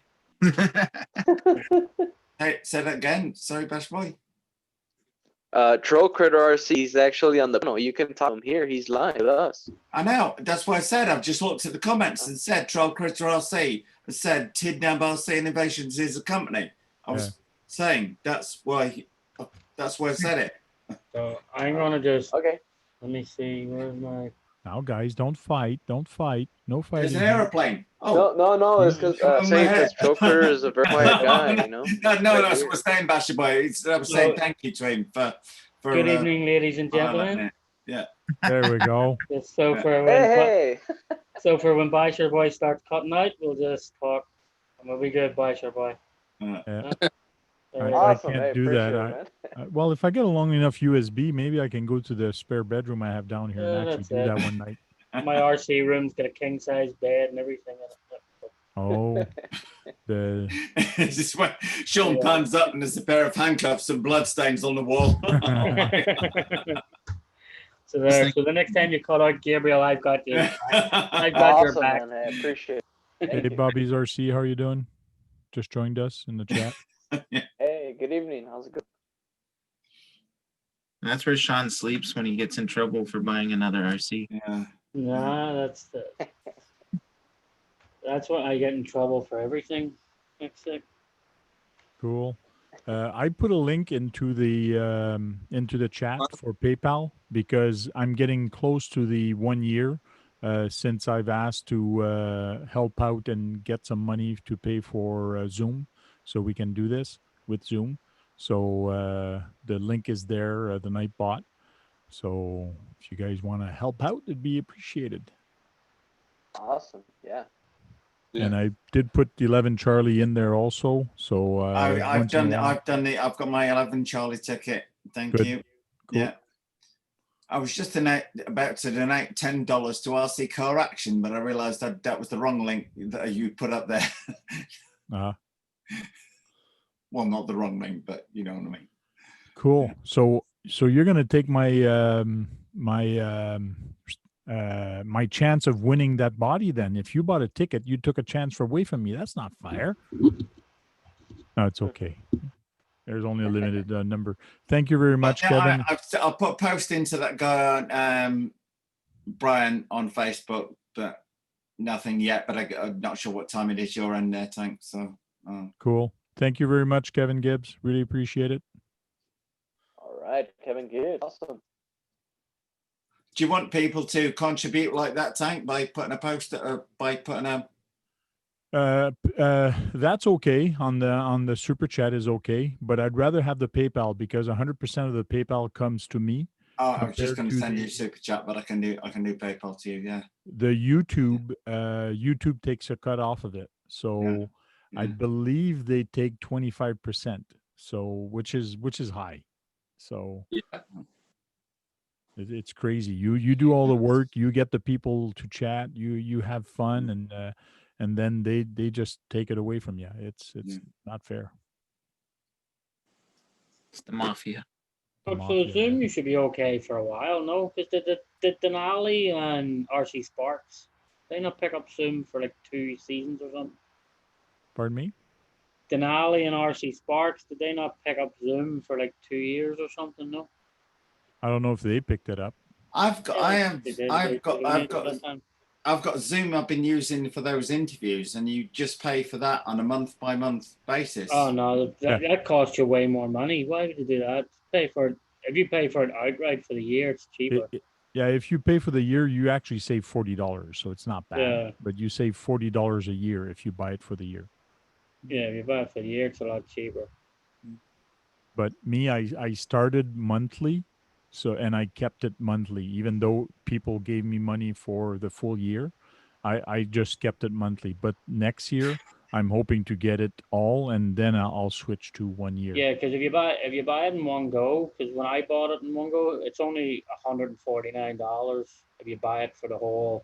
Hey, say that again. Sorry, Bash Boy. Troll Critter RC is actually on the panel. You can talk to him here. He's live with us. I know. That's why I said I've just looked at the comments and said Troll Critter RC said Tidnab RC Innovations is a company. I was saying that's why I said it. So I'm gonna just Okay. let me see. Where's my? Now, guys, don't fight. Don't fight. No fighting. There's an aeroplane. Oh no! It's because saying because Troll Critter is a very quiet guy, you know. No, that's what I'm saying, Basher Boy. I was saying thank you to him for Good evening, ladies and gentlemen. Yeah. There we go. So for when Hey. so for when Basher Boy starts cutting out, we'll just talk, and we'll be good, Basher Boy. I Awesome. can't Hey, do that. appreciate it, man. Well, if I get a long enough USB, maybe I can go to the spare bedroom I have down here and actually that's do it. that one night. My RC room's got a king size bed and everything in it. Oh, This is when Sean pans up and there's a pair of handcuffs and bloodstains on the wall. So the next time you call out Gabriel, I've got you. I've got Awesome, your back. man. I appreciate it. Hey, Thank you. Bobby's RC, how are you doing? Just joined us in the chat. Hey, good evening. How's it going? That's where Sean sleeps when he gets in trouble for buying another RC. Yeah. Nah, that's what I get in trouble for everything. Cool. I put a link into the chat for PayPal because I'm getting close to the 1 year since I've asked to help out and get some money to pay for Zoom, so we can do this with Zoom. So the link is there, the Nightbot. So if you guys want to help out, it'd be appreciated. Awesome. Yeah. And I did put the 11 Charlie in there also. So I've got my 11 Charlie ticket. Thank you. Cool. Yeah. I was just about to donate $10 to RC Car Action, but I realized that was the wrong link that you put up there. Well, not the wrong link, but you know what I mean. Cool. Yeah. So you're gonna take my my chance of winning that body then. If you bought a ticket, you took a chance away from me. That's not fair. No, it's okay. There's only a limited number. Thank you very much, Kevin. I'll put a post into that guy on Brian on Facebook, but nothing yet. But I'm not sure what time it is your end there, Tank. So cool. Thank you very much, Kevin Gibbs. Really appreciate it. All right, Kevin Gibbs. Awesome. Do you want people to contribute like that, Tank, by putting a post by putting a? That's okay on the super chat is okay, but I'd rather have the PayPal because 100% of the PayPal comes to me. Oh, I was just going to send you a super chat, but I can do PayPal to you. Yeah. The YouTube takes a cut off of it, so I believe they take 25%. So which is high. So it's crazy. You do all the work, you get the people to chat, you have fun, and then they just take it away from you. It's not fair. It's the mafia. But for Zoom, you should be okay for a while, no? Because the Denali and RC Sparks, they not pick up Zoom for like 2 seasons or something. Pardon me? Denali and RC Sparks, did they not pick up Zoom for like 2 years or something, no? I don't know if they picked it up. I've got, I have, They did, I've they got, donated I've got, that time. I've got Zoom I've been using for those interviews, and you just pay for that on a month by month basis. Oh no, Yeah. that costs you way more money. Why would you do that? Pay for it. If you pay for it outright for the year, it's cheaper. Yeah, if you pay for the year, you actually save $40, so it's not bad. Yeah. But you save $40 a year if you buy it for the year. Yeah, if you buy it for the year, it's a lot cheaper. But me, I started monthly, and I kept it monthly, even though people gave me money for the full year. I just kept it monthly. But next year, I'm hoping to get it all, and then I'll switch to 1 year. Yeah, because if you buy it in one go, because when I bought it in one go, it's only $149 if you buy it for the whole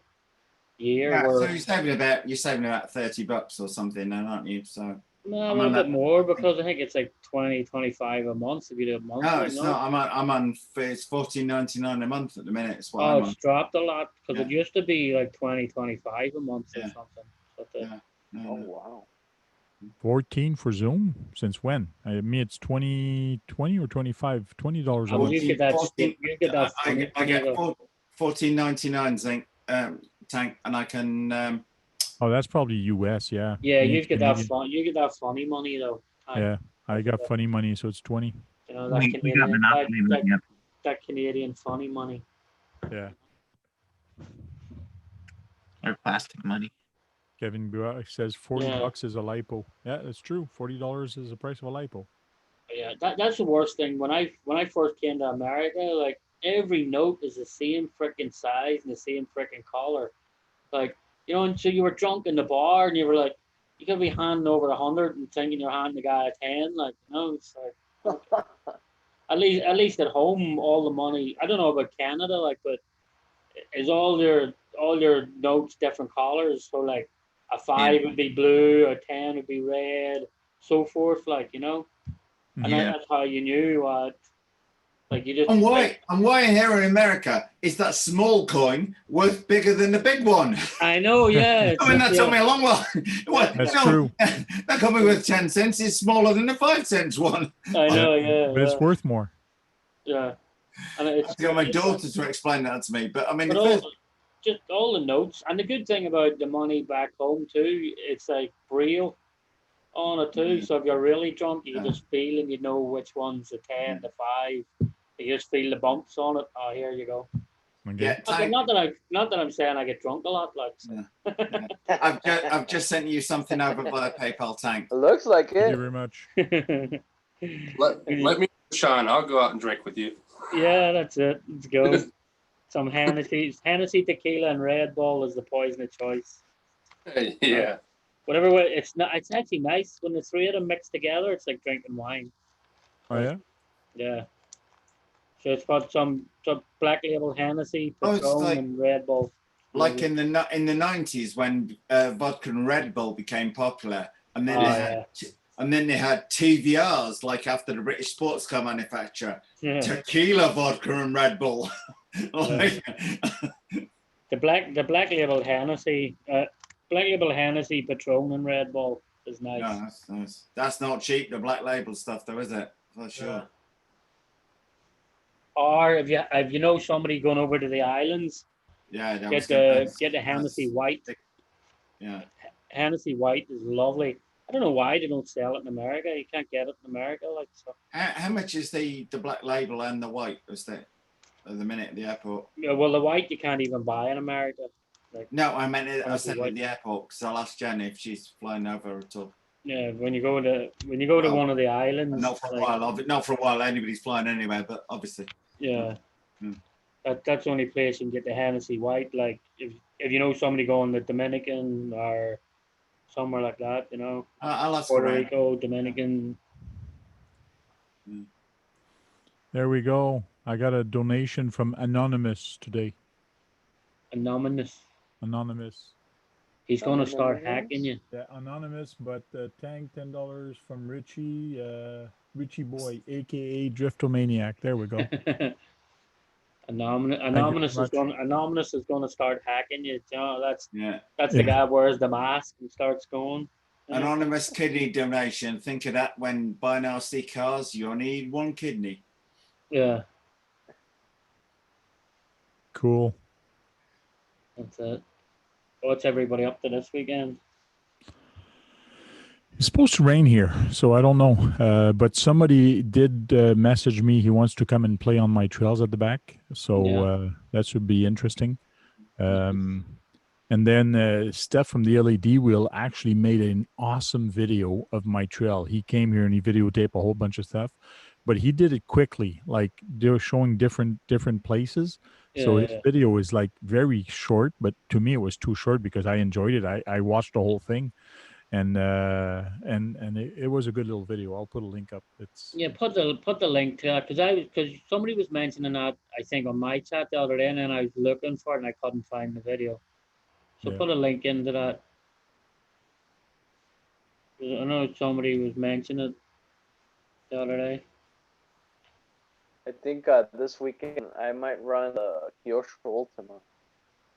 year. Yeah, so Where you're saving about $30 or something, then, aren't you? So no, a I'm little on bit that. more because I think it's like 20, 25 a month if you do it monthly. No, it's not. I'm on. It's $14.99 a month at the minute. It's what Oh, I'm on. it's dropped a lot because it Yeah. used to be like 20, 25 a month or Yeah. something. But Yeah. Oh wow. 14 for Zoom? Since when? I mean, it's 20 or 25, $20 a Oh, month. you get that. 14 You get that. I funny get money, though. $14.99 tank, and I can. Oh, that's probably US, yeah. Yeah, Me, you it's get that Canadian. fun. You get that funny money though. Yeah, I got funny money, so it's 20. You know that We got Canadian monopoly money up. that Canadian funny money. Yeah. Or plastic money. Kevin Buak says 40 Yeah. bucks is a lipo. Yeah, that's true. $40 is the price of a lipo. Yeah, that's the worst thing. When I first came to America, like every note is the same freaking size and the same freaking color. Like, you know, and so you were drunk in the bar and you were like, you could be handing over 100 and thinking you're handing the guy a 10. Like, you know, it's like at least at home all the money. I don't know about Canada, like, but is all your notes different colors? So like a 5 would be blue, a 10 would be red, so forth. Like, you know. And Yeah. that's how you knew what, like you just. And why here in America is that small coin worth bigger than the big one? I know, yeah. I mean, that took me a long while. That's true. That coming with 10 cents is smaller than the 5 cents one. I know, yeah. But it's worth more. Yeah. And I it's have to get my daughter to explain that to me. But I mean, but just all the notes. And the good thing about the money back home too, it's like braille on it too. So if you're really drunk, you can just feel and you know which one's the 10, the 5. You just feel the bumps on it. Oh, here you go. Okay. yeah, Not that I'm saying I get drunk a lot, like. So. I've just sent you something over via PayPal, Tank. It looks like Thank you it. very much. Let me, Sean. I'll go out and drink with you. Yeah, that's it. Let's go. Some Hennessy tequila and Red Bull is the poison of choice. Yeah. Whatever way, it's not. It's actually nice when the three of them mix together. It's like drinking wine. Oh, yeah? Yeah. So it's got some Black Label Hennessy, Oh, it's Patron, like- and Red Bull. Like in the 90s when vodka and Red Bull became popular, and then they had TVRs, like after the British sports car manufacturer, Yeah. tequila, vodka, and Red Bull. Like, The Black Label Hennessy, Patron, and Red Bull is nice. no, that's nice. That's not cheap. The Black Label stuff, though, is it? For sure. Yeah. Or if you know somebody going over to the islands, Yeah, that get was good. the Hennessy White. Yeah. Hennessy White is lovely. I don't know why they don't sell it in America. You can't get it in America, like so. How much is the Black Label and the White? Was that at the minute at the airport? Yeah, well, the White you can't even buy in America. No, I meant I Hennessy said at White. the airport because I'll ask Jen if she's flying over at all. Yeah, when you go to Well, one of the islands. Not for a like, while. Not for a while. Anybody's flying anywhere, but obviously. Yeah. Hmm. That's the only place you can get the Hennessy White. Like if you know somebody going to Dominican or somewhere like that, you know, I'll ask Puerto around. Rico, Dominican. There we go. I got a donation from Anonymous today. Anonymous. Anonymous. He's going to start hacking you. Yeah, Anonymous, but Tank $10 from Richie, Richie Boy, aka Driftomaniac. There we go. Anonymous much. is going to start hacking you. You know, that's Yeah. the Yeah. guy who wears the mask and starts going. Anonymous kidney donation. Think of that when buying RC cars. You only need one kidney. Yeah. Cool. That's it. What's everybody up to this weekend? It's supposed to rain here, so I don't know. But somebody did message me. He wants to come and play on my trails at the back, so that should be interesting. And then Steph from the LED Wheel actually made an awesome video of my trail. He came here and he videotaped a whole bunch of stuff, but he did it quickly. Like they were showing different places. So his video is like very short, but to me it was too short because I enjoyed it. I watched the whole thing, and it was a good little video. I'll put a link up. It's put the link to that because somebody was mentioning that I think on my chat the other day, and then I was looking for it and I couldn't find the video. So put a link into that. I know somebody was mentioning it the other day. I think this weekend I might run the Kyosho Ultima.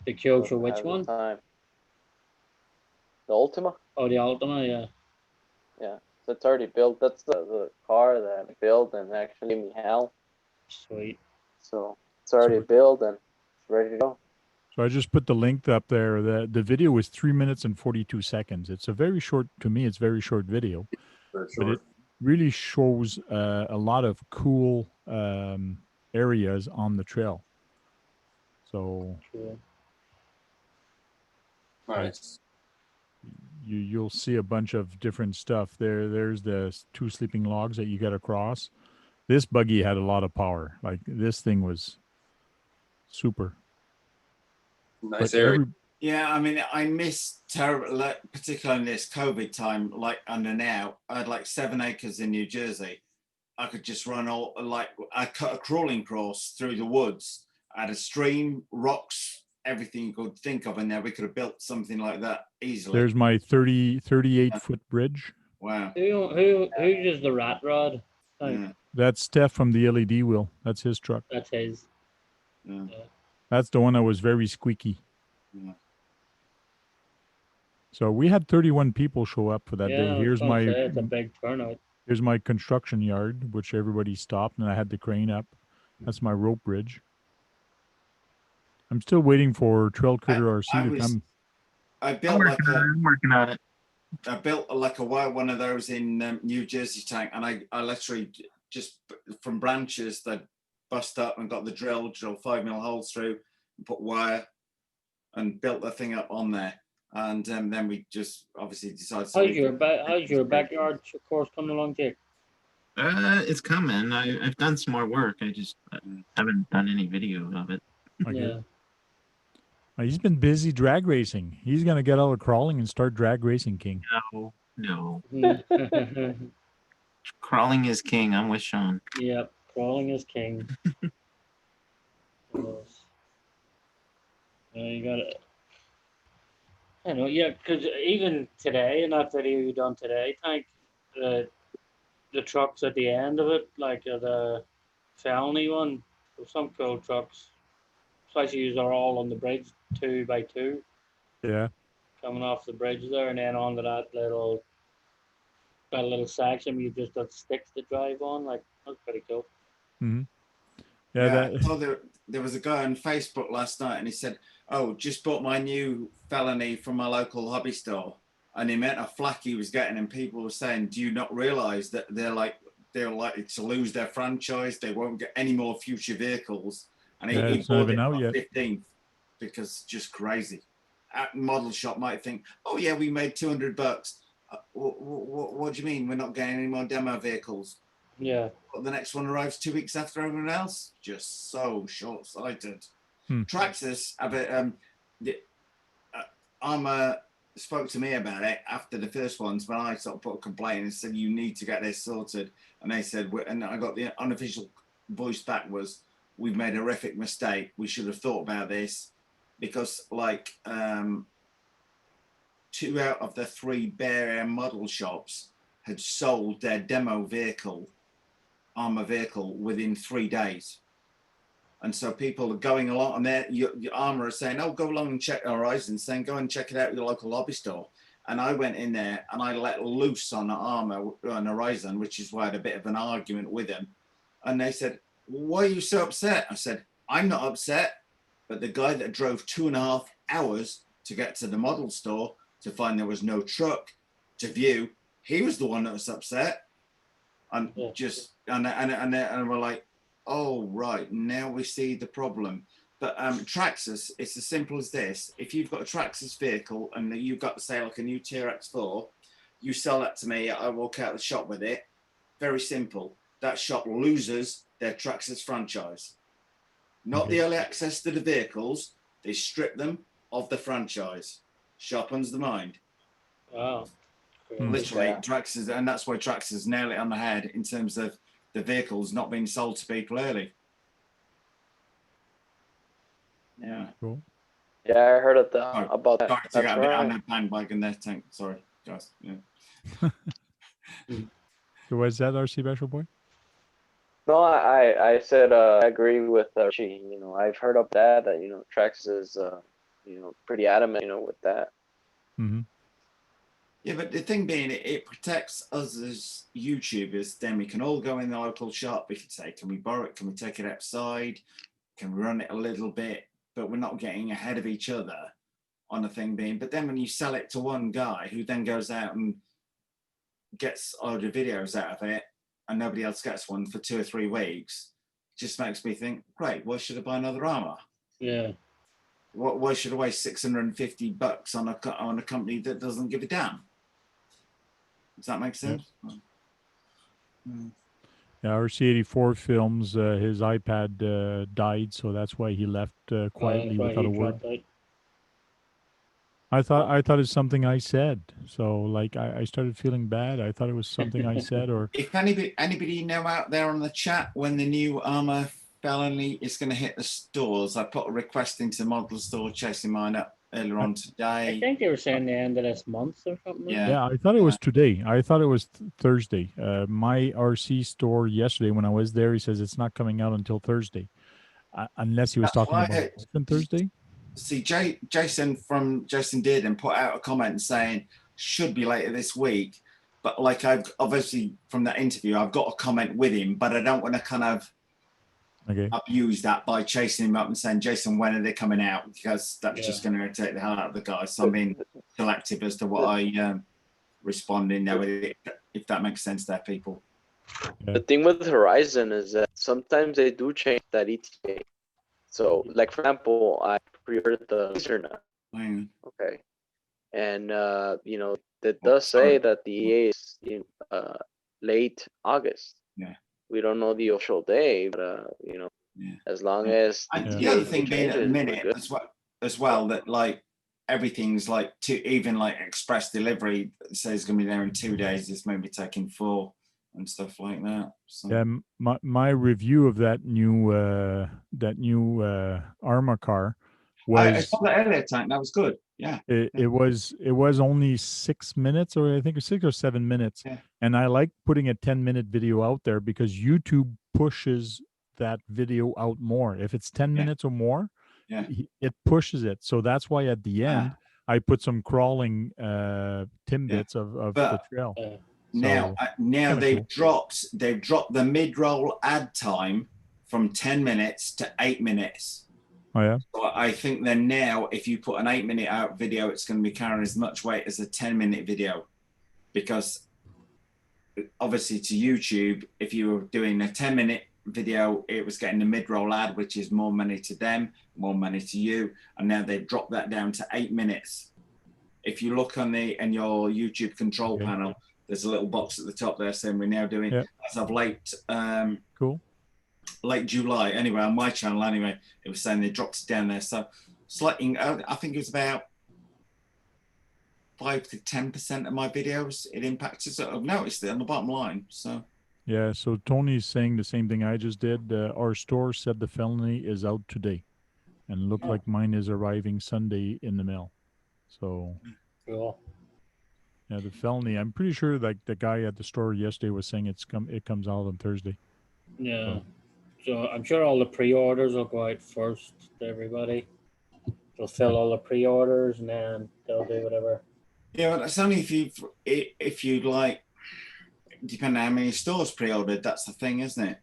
The Kyosho, which one? The Ultima? Oh, the Ultima, yeah. Yeah, so it's already built. That's the car that I built and actually gave me hell. Sweet. So it's already built and it's ready to go. So I just put the link up there. The video is 3 minutes and 42 seconds. It's a very short, to me, it's very short video. Very but short. it really shows a lot of cool areas on the trail. So Nice. You'll see a bunch of different stuff there. There's the 2 sleeping logs that you get across. This buggy had a lot of power. Like this thing was super. Nice area. Yeah, I mean, I miss terrible, like, particularly in this COVID time, like under now. I had like 7 acres in New Jersey. I could just run all, like, I cut a crawling course through the woods. I had a stream, rocks, everything you could think of in there. We could have built something like that easily. There's my 38-foot bridge. Wow. Who uses the rat rod? That's Steph from the LED Wheel. That's his truck. That's his. Yeah. That's the one that was very squeaky. Yeah. So we had 31 people show up for that day. It's a big turnout. Here's my construction yard, which everybody stopped, and I had the crane up. That's my rope bridge. I'm still waiting for Trail Critter RC to come. I'm working on it. I built like one of those in New Jersey tank, and I literally just from branches that bust up and got the drill 5mm holes through, and put wire, and built the thing up on there. And then we just obviously decided. How's your backyard course coming along, Jake? It's coming. I've done some more work. I just haven't done any video of it. Yeah. He's been busy drag racing. He's gonna get out of crawling and start drag racing, King. No. Crawling is king. I'm with Sean. Yep, crawling is king. You got it. I know, yeah, because even today, in that video you done today, Tank, the trucks at the end of it, like the Felony one, some cool trucks. Especially these are all on the bridge, 2x2. Yeah. Coming off the bridge there, and then onto that little section where you just got sticks to drive on. Like, that's pretty cool. Mm-hmm. Yeah. There was a guy on Facebook last night, and he said, "Oh, just bought my new Felony from my local hobby store," and he meant a flack he was getting, and people were saying, "Do you not realise that they're likely to lose their franchise? They won't get any more future vehicles." And he bought it on 15th because just crazy. At model shop might think, "Oh yeah, we made $200. What do you mean we're not getting any more demo vehicles?" Yeah. But the next one arrives 2 weeks after everyone else. Just so short-sighted. Traxxas have it. Armour spoke to me about it after the first ones when I sort of put a complaint and said, "You need to get this sorted." And they said, and I got the unofficial voice back was, "We've made a horrific mistake. We should have thought about this," because like 2 out of the 3 Bear Air model shops had sold their demo vehicle, Armour vehicle, within 3 days. And so people are going along, and your Armour is saying, "Oh, go along and check Horizon," saying, "Go and check it out at your local hobby store." And I went in there and I let loose on Armour on Horizon, which is why I had a bit of an argument with them. And they said, "Why are you so upset?" I said, "I'm not upset. But the guy that drove 2.5 hours to get to the model store to find there was no truck to view, he was the one that was upset. And and we're like, oh, right, now we see the problem. But Traxxas, it's as simple as this. If you've got a Traxxas vehicle and you've got, say, like a new TRX4, you sell that to me, I walk out of the shop with it. Very simple. That shop loses their Traxxas franchise. Not the early access to the vehicles. They strip them of the franchise. Sharpens the mind. Wow. Literally, Traxxas, and that's why Traxxas nail it on the head in terms of the vehicles not being sold to people early. Yeah. Cool. Yeah, I heard of that, about that. Sorry to That's get a bit on right. that bandwagon there, Tank. Sorry, guys. Yeah. So what's that, RC Special Boy? No, I said I agree with Archie. You know, I've heard of that. You know, Trax is you know, pretty adamant. You know, with that. Mm-hmm. Yeah, but the thing being, it protects us as YouTubers. Then we can all go in the local shop. We can say, can we borrow it? Can we take it outside? Can we run it a little bit? But we're not getting ahead of each other on the thing being. But then when you sell it to one guy who then goes out and gets other videos out of it and nobody else gets one for 2 or 3 weeks, it just makes me think, great, why should I buy another armor? Yeah. Why should I waste $650 on a company that doesn't give a damn? Does that make sense? Yeah, RC84 films, his iPad died, so that's why he left quietly without a word. I thought it's something I said. So like I started feeling bad. I thought it was something I said, or if anybody know out there on the chat when the new armor felony is going to hit the stores, I put a request into Model Store chasing mine up earlier on today. I think they were saying the end of this month or something. Yeah, I thought it was today. I thought it was Thursday. My RC store yesterday when I was there, he says it's not coming out until Thursday, unless he was talking about a different Thursday. See, Jason did and put out a comment saying should be later this week, but like I've obviously from that interview I've got a comment with him, but I don't want to kind of abuse that by chasing him up and saying, Jason, when are they coming out? Because that's just going to irritate the hell out of the guy. So I'm being selective as to what I respond in there, if that makes sense there, people. The thing with Horizon is that sometimes they do change that ETA. So, like for example, I pre-ordered the laser now. Okay, and you know, it does say that the EA is in late August. Yeah. We don't know the official day, but you know, as long as the other thing being at the minute as well that like everything's like even like express delivery says it's going to be there in 2 days. It's maybe taking 4 and stuff like that. So. Yeah, my review of that new armor car was. I saw that earlier, Tank. That was good. Yeah. It was only 6 minutes, or I think 6 or 7 minutes, and I like putting a 10-minute video out there because YouTube pushes that video out more. If it's 10 minutes or more, it pushes it. So that's why at the end I put some crawling timbits of the trail. Now they've dropped the mid-roll ad time from 10 minutes to 8 minutes. Oh yeah. So I think then now if you put an 8-minute out video, it's going to be carrying as much weight as a 10-minute video, because obviously to YouTube, if you were doing a 10-minute video, it was getting the mid-roll ad, which is more money to them, more money to you, and now they've dropped that down to 8 minutes. If you look on in your YouTube control panel, there's a little box at the top there saying we're now doing as of late late July. Anyway, on my channel anyway, it was saying they dropped it down there. So slightly, I think it was about 5 to 10% of my videos it impacted. So I've noticed it on the bottom line. So yeah, so Tony's saying the same thing I just did. Our store said the felony is out today, and looked like mine is arriving Sunday in the mail. So cool. Yeah, the felony. I'm pretty sure like the guy at the store yesterday was saying it comes out on Thursday. Yeah. So I'm sure all the pre-orders will go out first to everybody. They'll fill all the pre-orders and then they'll do whatever. Yeah, but that's only if you like, depending on how many stores pre-ordered. That's the thing, isn't it?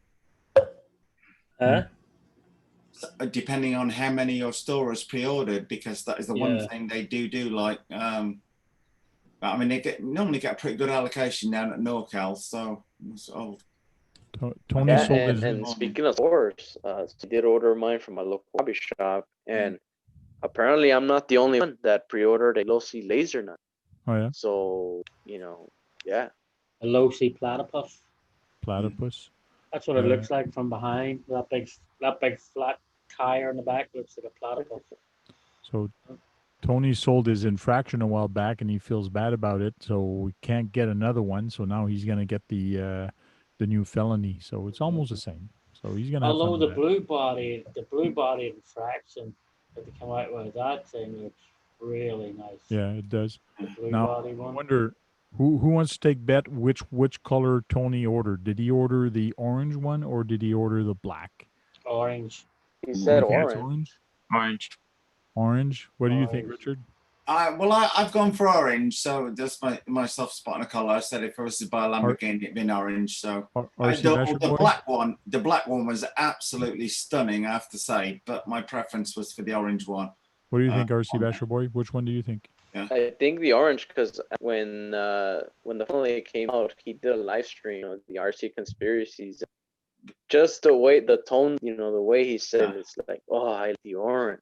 Huh? depending on how many your store has pre-ordered, because that is the one thing they do like. I mean, they normally get a pretty good allocation down at NorCal, so it's old. Tony Yeah, sold his. and speaking of stores, I did order mine from a local hobby shop, and apparently I'm not the only one that pre-ordered a low-C laser nut. Oh yeah, So, you know, yeah. A low-C platypus. platypus. That's what it looks like from behind. That big flat tire in the back looks like a platypus. So Tony sold his infraction a while back, and he feels bad about it. So we can't get another one. So now he's gonna get the new felony. So it's almost the same. So he's gonna have fun Although with the blue body infraction that they come out with, that thing looks really nice. Yeah, it does. The blue Now body I one. wonder who wants to take bet which color Tony ordered. Did he order the orange one or did he order the black? Orange. He said You think it's orange. Orange. Orange. What do you think, Orange. Richard? I've gone for orange, so that's my soft spot in a color. I said if I was to buy a Lamborghini, it'd been orange. So the black one was absolutely stunning, I have to say. But my preference was for the orange one. What do you think, RC Basher Boy? Which one do you think? Yeah. I think the orange, because when the finally came out, he did a live stream of the RC conspiracies. Just the way the tone, the way he said it's like, oh, I like the orange.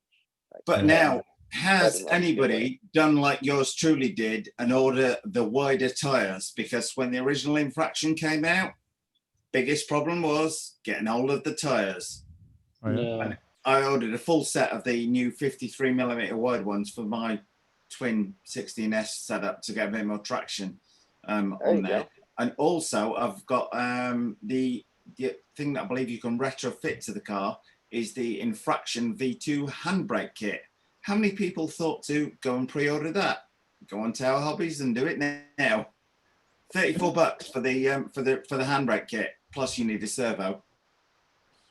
Like, but now, has anybody done like yours truly did and order the wider tires? Because when the original infraction came out, biggest problem was getting hold of the tires. Oh, yeah. And I ordered a full set of the new 53mm wide ones for my twin 16S setup to get a bit more traction on there. And also I've got the thing that I believe you can retrofit to the car is the Infraction V2 handbrake kit. How many people thought to go and pre-order that? Go on Tower Hobbies and do it now. $34 for the handbrake kit. Plus you need a servo.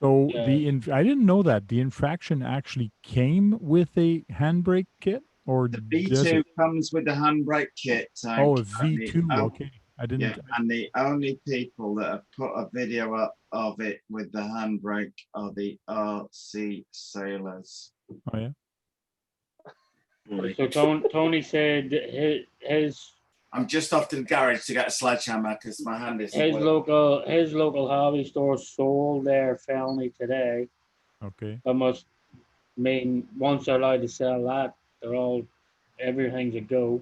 So I didn't know that the infraction actually came with a handbrake kit, or the V2 comes with the handbrake kit. Oh, a V2. Okay, I didn't. Yeah, and the only people that have put a video up of it with the handbrake are the RC sailors. Oh yeah. So Tony said his. I'm just off to the garage to get a sledgehammer because my hand is. His local hobby store sold their felony today. Okay. That must mean once they're allowed to sell that, everything's a go.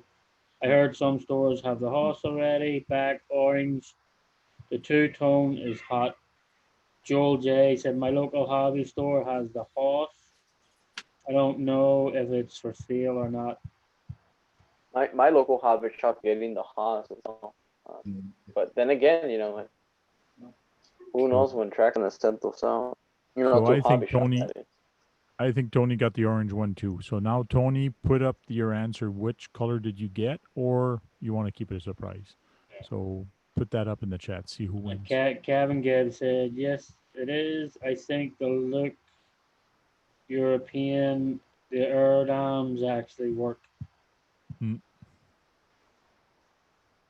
I heard some stores have the horse already, back orange. The two-tone is hot. Joel J said my local hobby store has the horse. I don't know if it's for sale or not. My local hobby shop getting the Haas as well. But then again, who knows when tracks on the stent will sell? So I think Tony got the orange one too. So now Tony, put up your answer. Which color did you get, or you want to keep it a surprise? So put that up in the chat. See who wins. Kevin Gibbs said yes, it is. I think the look European, the air dams actually work.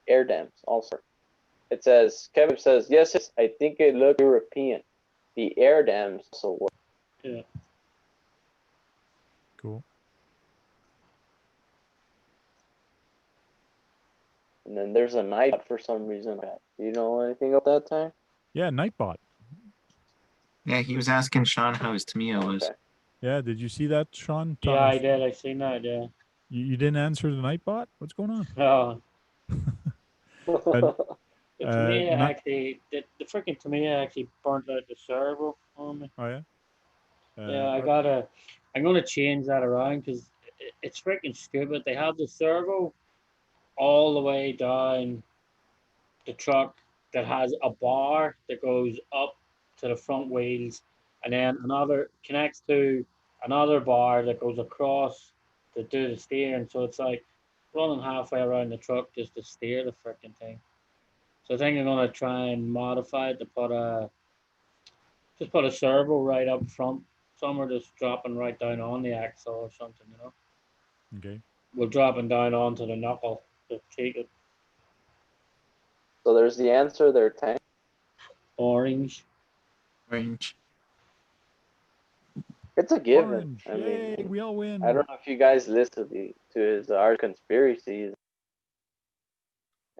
Air dams also. It says Kevin says yes. I think it looked European. The air dams also work. Yeah. Cool. And then there's a Nightbot for some reason. Do you know anything about that time? Yeah, Nightbot. Yeah, he was asking Sean how his Tamiya was. Yeah, did you see that, Sean? Yeah, I did. I seen that. Yeah. You didn't answer the Nightbot? What's going on? Oh. The Tamiya actually, the freaking Tamiya actually burnt out the servo on me. Oh yeah. Yeah, I'm gonna change that around because it's freaking stupid. They have the servo all the way down the truck that has a bar that goes up to the front wheels, and then another connects to another bar that goes across to do the steering. So it's like running halfway around the truck just to steer the freaking thing. So I think I'm gonna try and modify it to put a servo right up front. Some are just dropping right down on the axle or something, Okay. We're dropping down onto the knuckle to take it. So there's the answer there, Tank. Orange. It's a given. Orange. I Yay, mean, we all win. I don't know if you guys listened to his art conspiracies.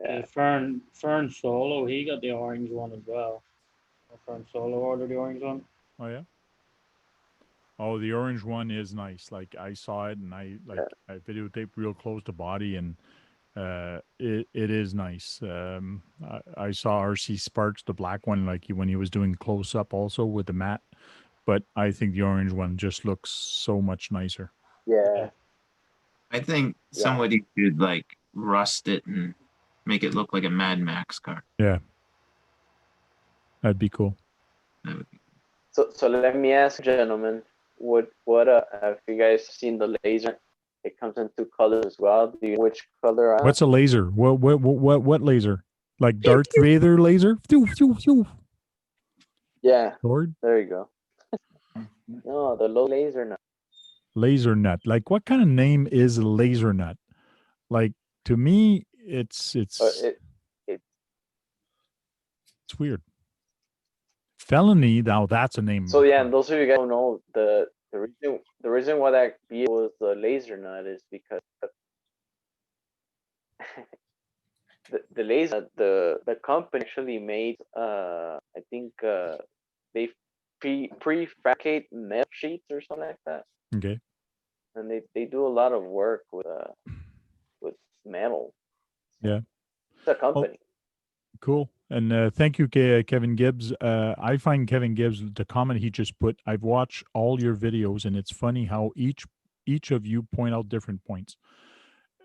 Yeah, Yeah. Fern Solo, he got the orange one as well. Fern Solo ordered the orange one. Oh yeah. Oh, the orange one is nice. Like I saw it, and I videotaped real close to body, and it is nice. I saw RC Sparks, the black one, like when he was doing close up, also with the matte. But I think the orange one just looks so much nicer. Yeah. I think somebody should like rust it and make it look like a Mad Max car. Yeah, that'd be cool. That would be So let me ask, gentlemen, what have you guys seen the laser? It comes in two colors as well. Do you know which color? What's a laser? What laser? Like Darth Vader laser? Phew, phew, phew. Yeah, Sword? there you go. No, the low laser nut. Laser nut. Like what kind of name is laser nut? Like to me, it's It it's weird. Felony. Now that's a name. So yeah, and those of you guys don't know, the reason why that BA was the laser nut is because the laser the company actually made I think they prefabricate metal sheets or something like that, Okay. and they do a lot of work with metal. Yeah. It's a company. Cool. And thank you, Kevin Gibbs. I find Kevin Gibbs, the comment he just put, I've watched all your videos, and it's funny how each of you point out different points.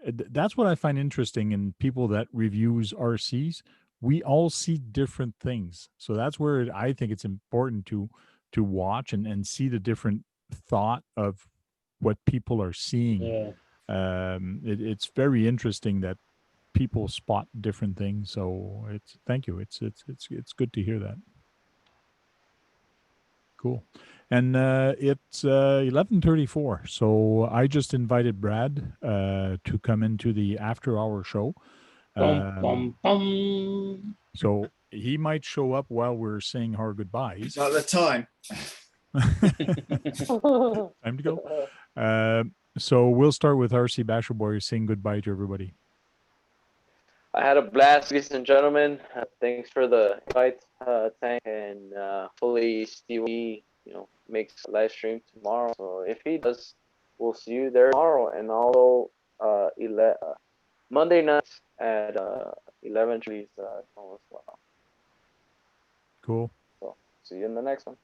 That's what I find interesting in people that reviews RCs. We all see different things. So that's where I think it's important to watch and see the different thought of what people are seeing. Yeah. It's very interesting that people spot different things. So it's thank you. It's good to hear that. Cool. And it's 11:34. So I just invited Brad to come into the after hour show. Bum, bum. So he might show up while we're saying our goodbyes. Not the time. Time to go. So we'll start with RC Basher Boy saying goodbye to everybody. I had a blast, ladies and gentlemen. Thanks for the invite, Tank, and hopefully Steve, makes a live stream tomorrow. So if he does, we'll see you there tomorrow, and also Monday nights at 11 trees as well. Cool. So see you in the next one.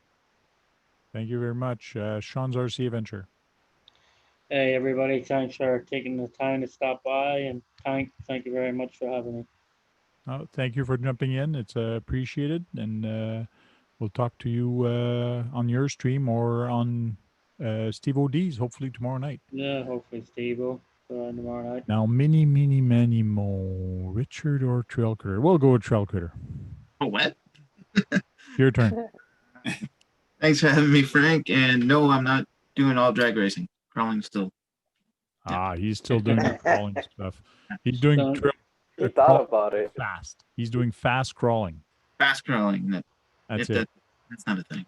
Thank you very much. Sean's RC Adventure. Hey everybody, thanks for taking the time to stop by, and thank you very much for having me. Oh, thank you for jumping in. It's appreciated, and we'll talk to you on your stream or on Steve O'D's hopefully tomorrow night. Yeah, hopefully Steve will tomorrow night. Now, many more. Richard or Trail Critter? We'll go with Trail Critter. Oh, what? Your turn. Thanks for having me, Frank. And no, I'm not doing all drag racing. Crawling still. He's still doing the crawling stuff. He's doing He thought about it. fast. He's doing fast crawling. Fast crawling. That's it. That's not a thing.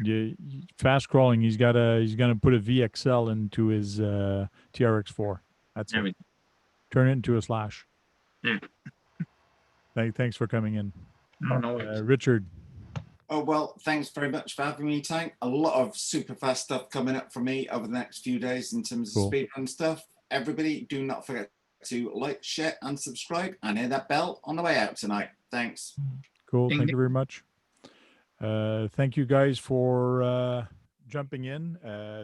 Yeah, fast crawling. He's gonna put a VXL into his TRX4. That's it. Turn it into a slash. Yeah. Thanks for coming in. No Richard. Oh, well, thanks very much for having me, Tank. A lot of super fast stuff coming up from me over the next few days in terms of speedrun stuff. Everybody, do not forget to like, share, and subscribe, and hit that bell on the way out tonight. Thanks. Cool. Thank you very much. Thank you guys for jumping in.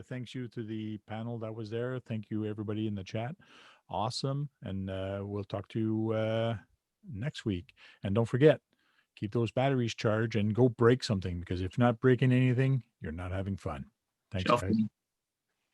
Thanks you to the panel that was there. Thank you everybody in the chat. Awesome. And we'll talk to you next week. And don't forget, keep those batteries charged and go break something, because if you're not breaking anything, you're not having fun. Thanks, guys.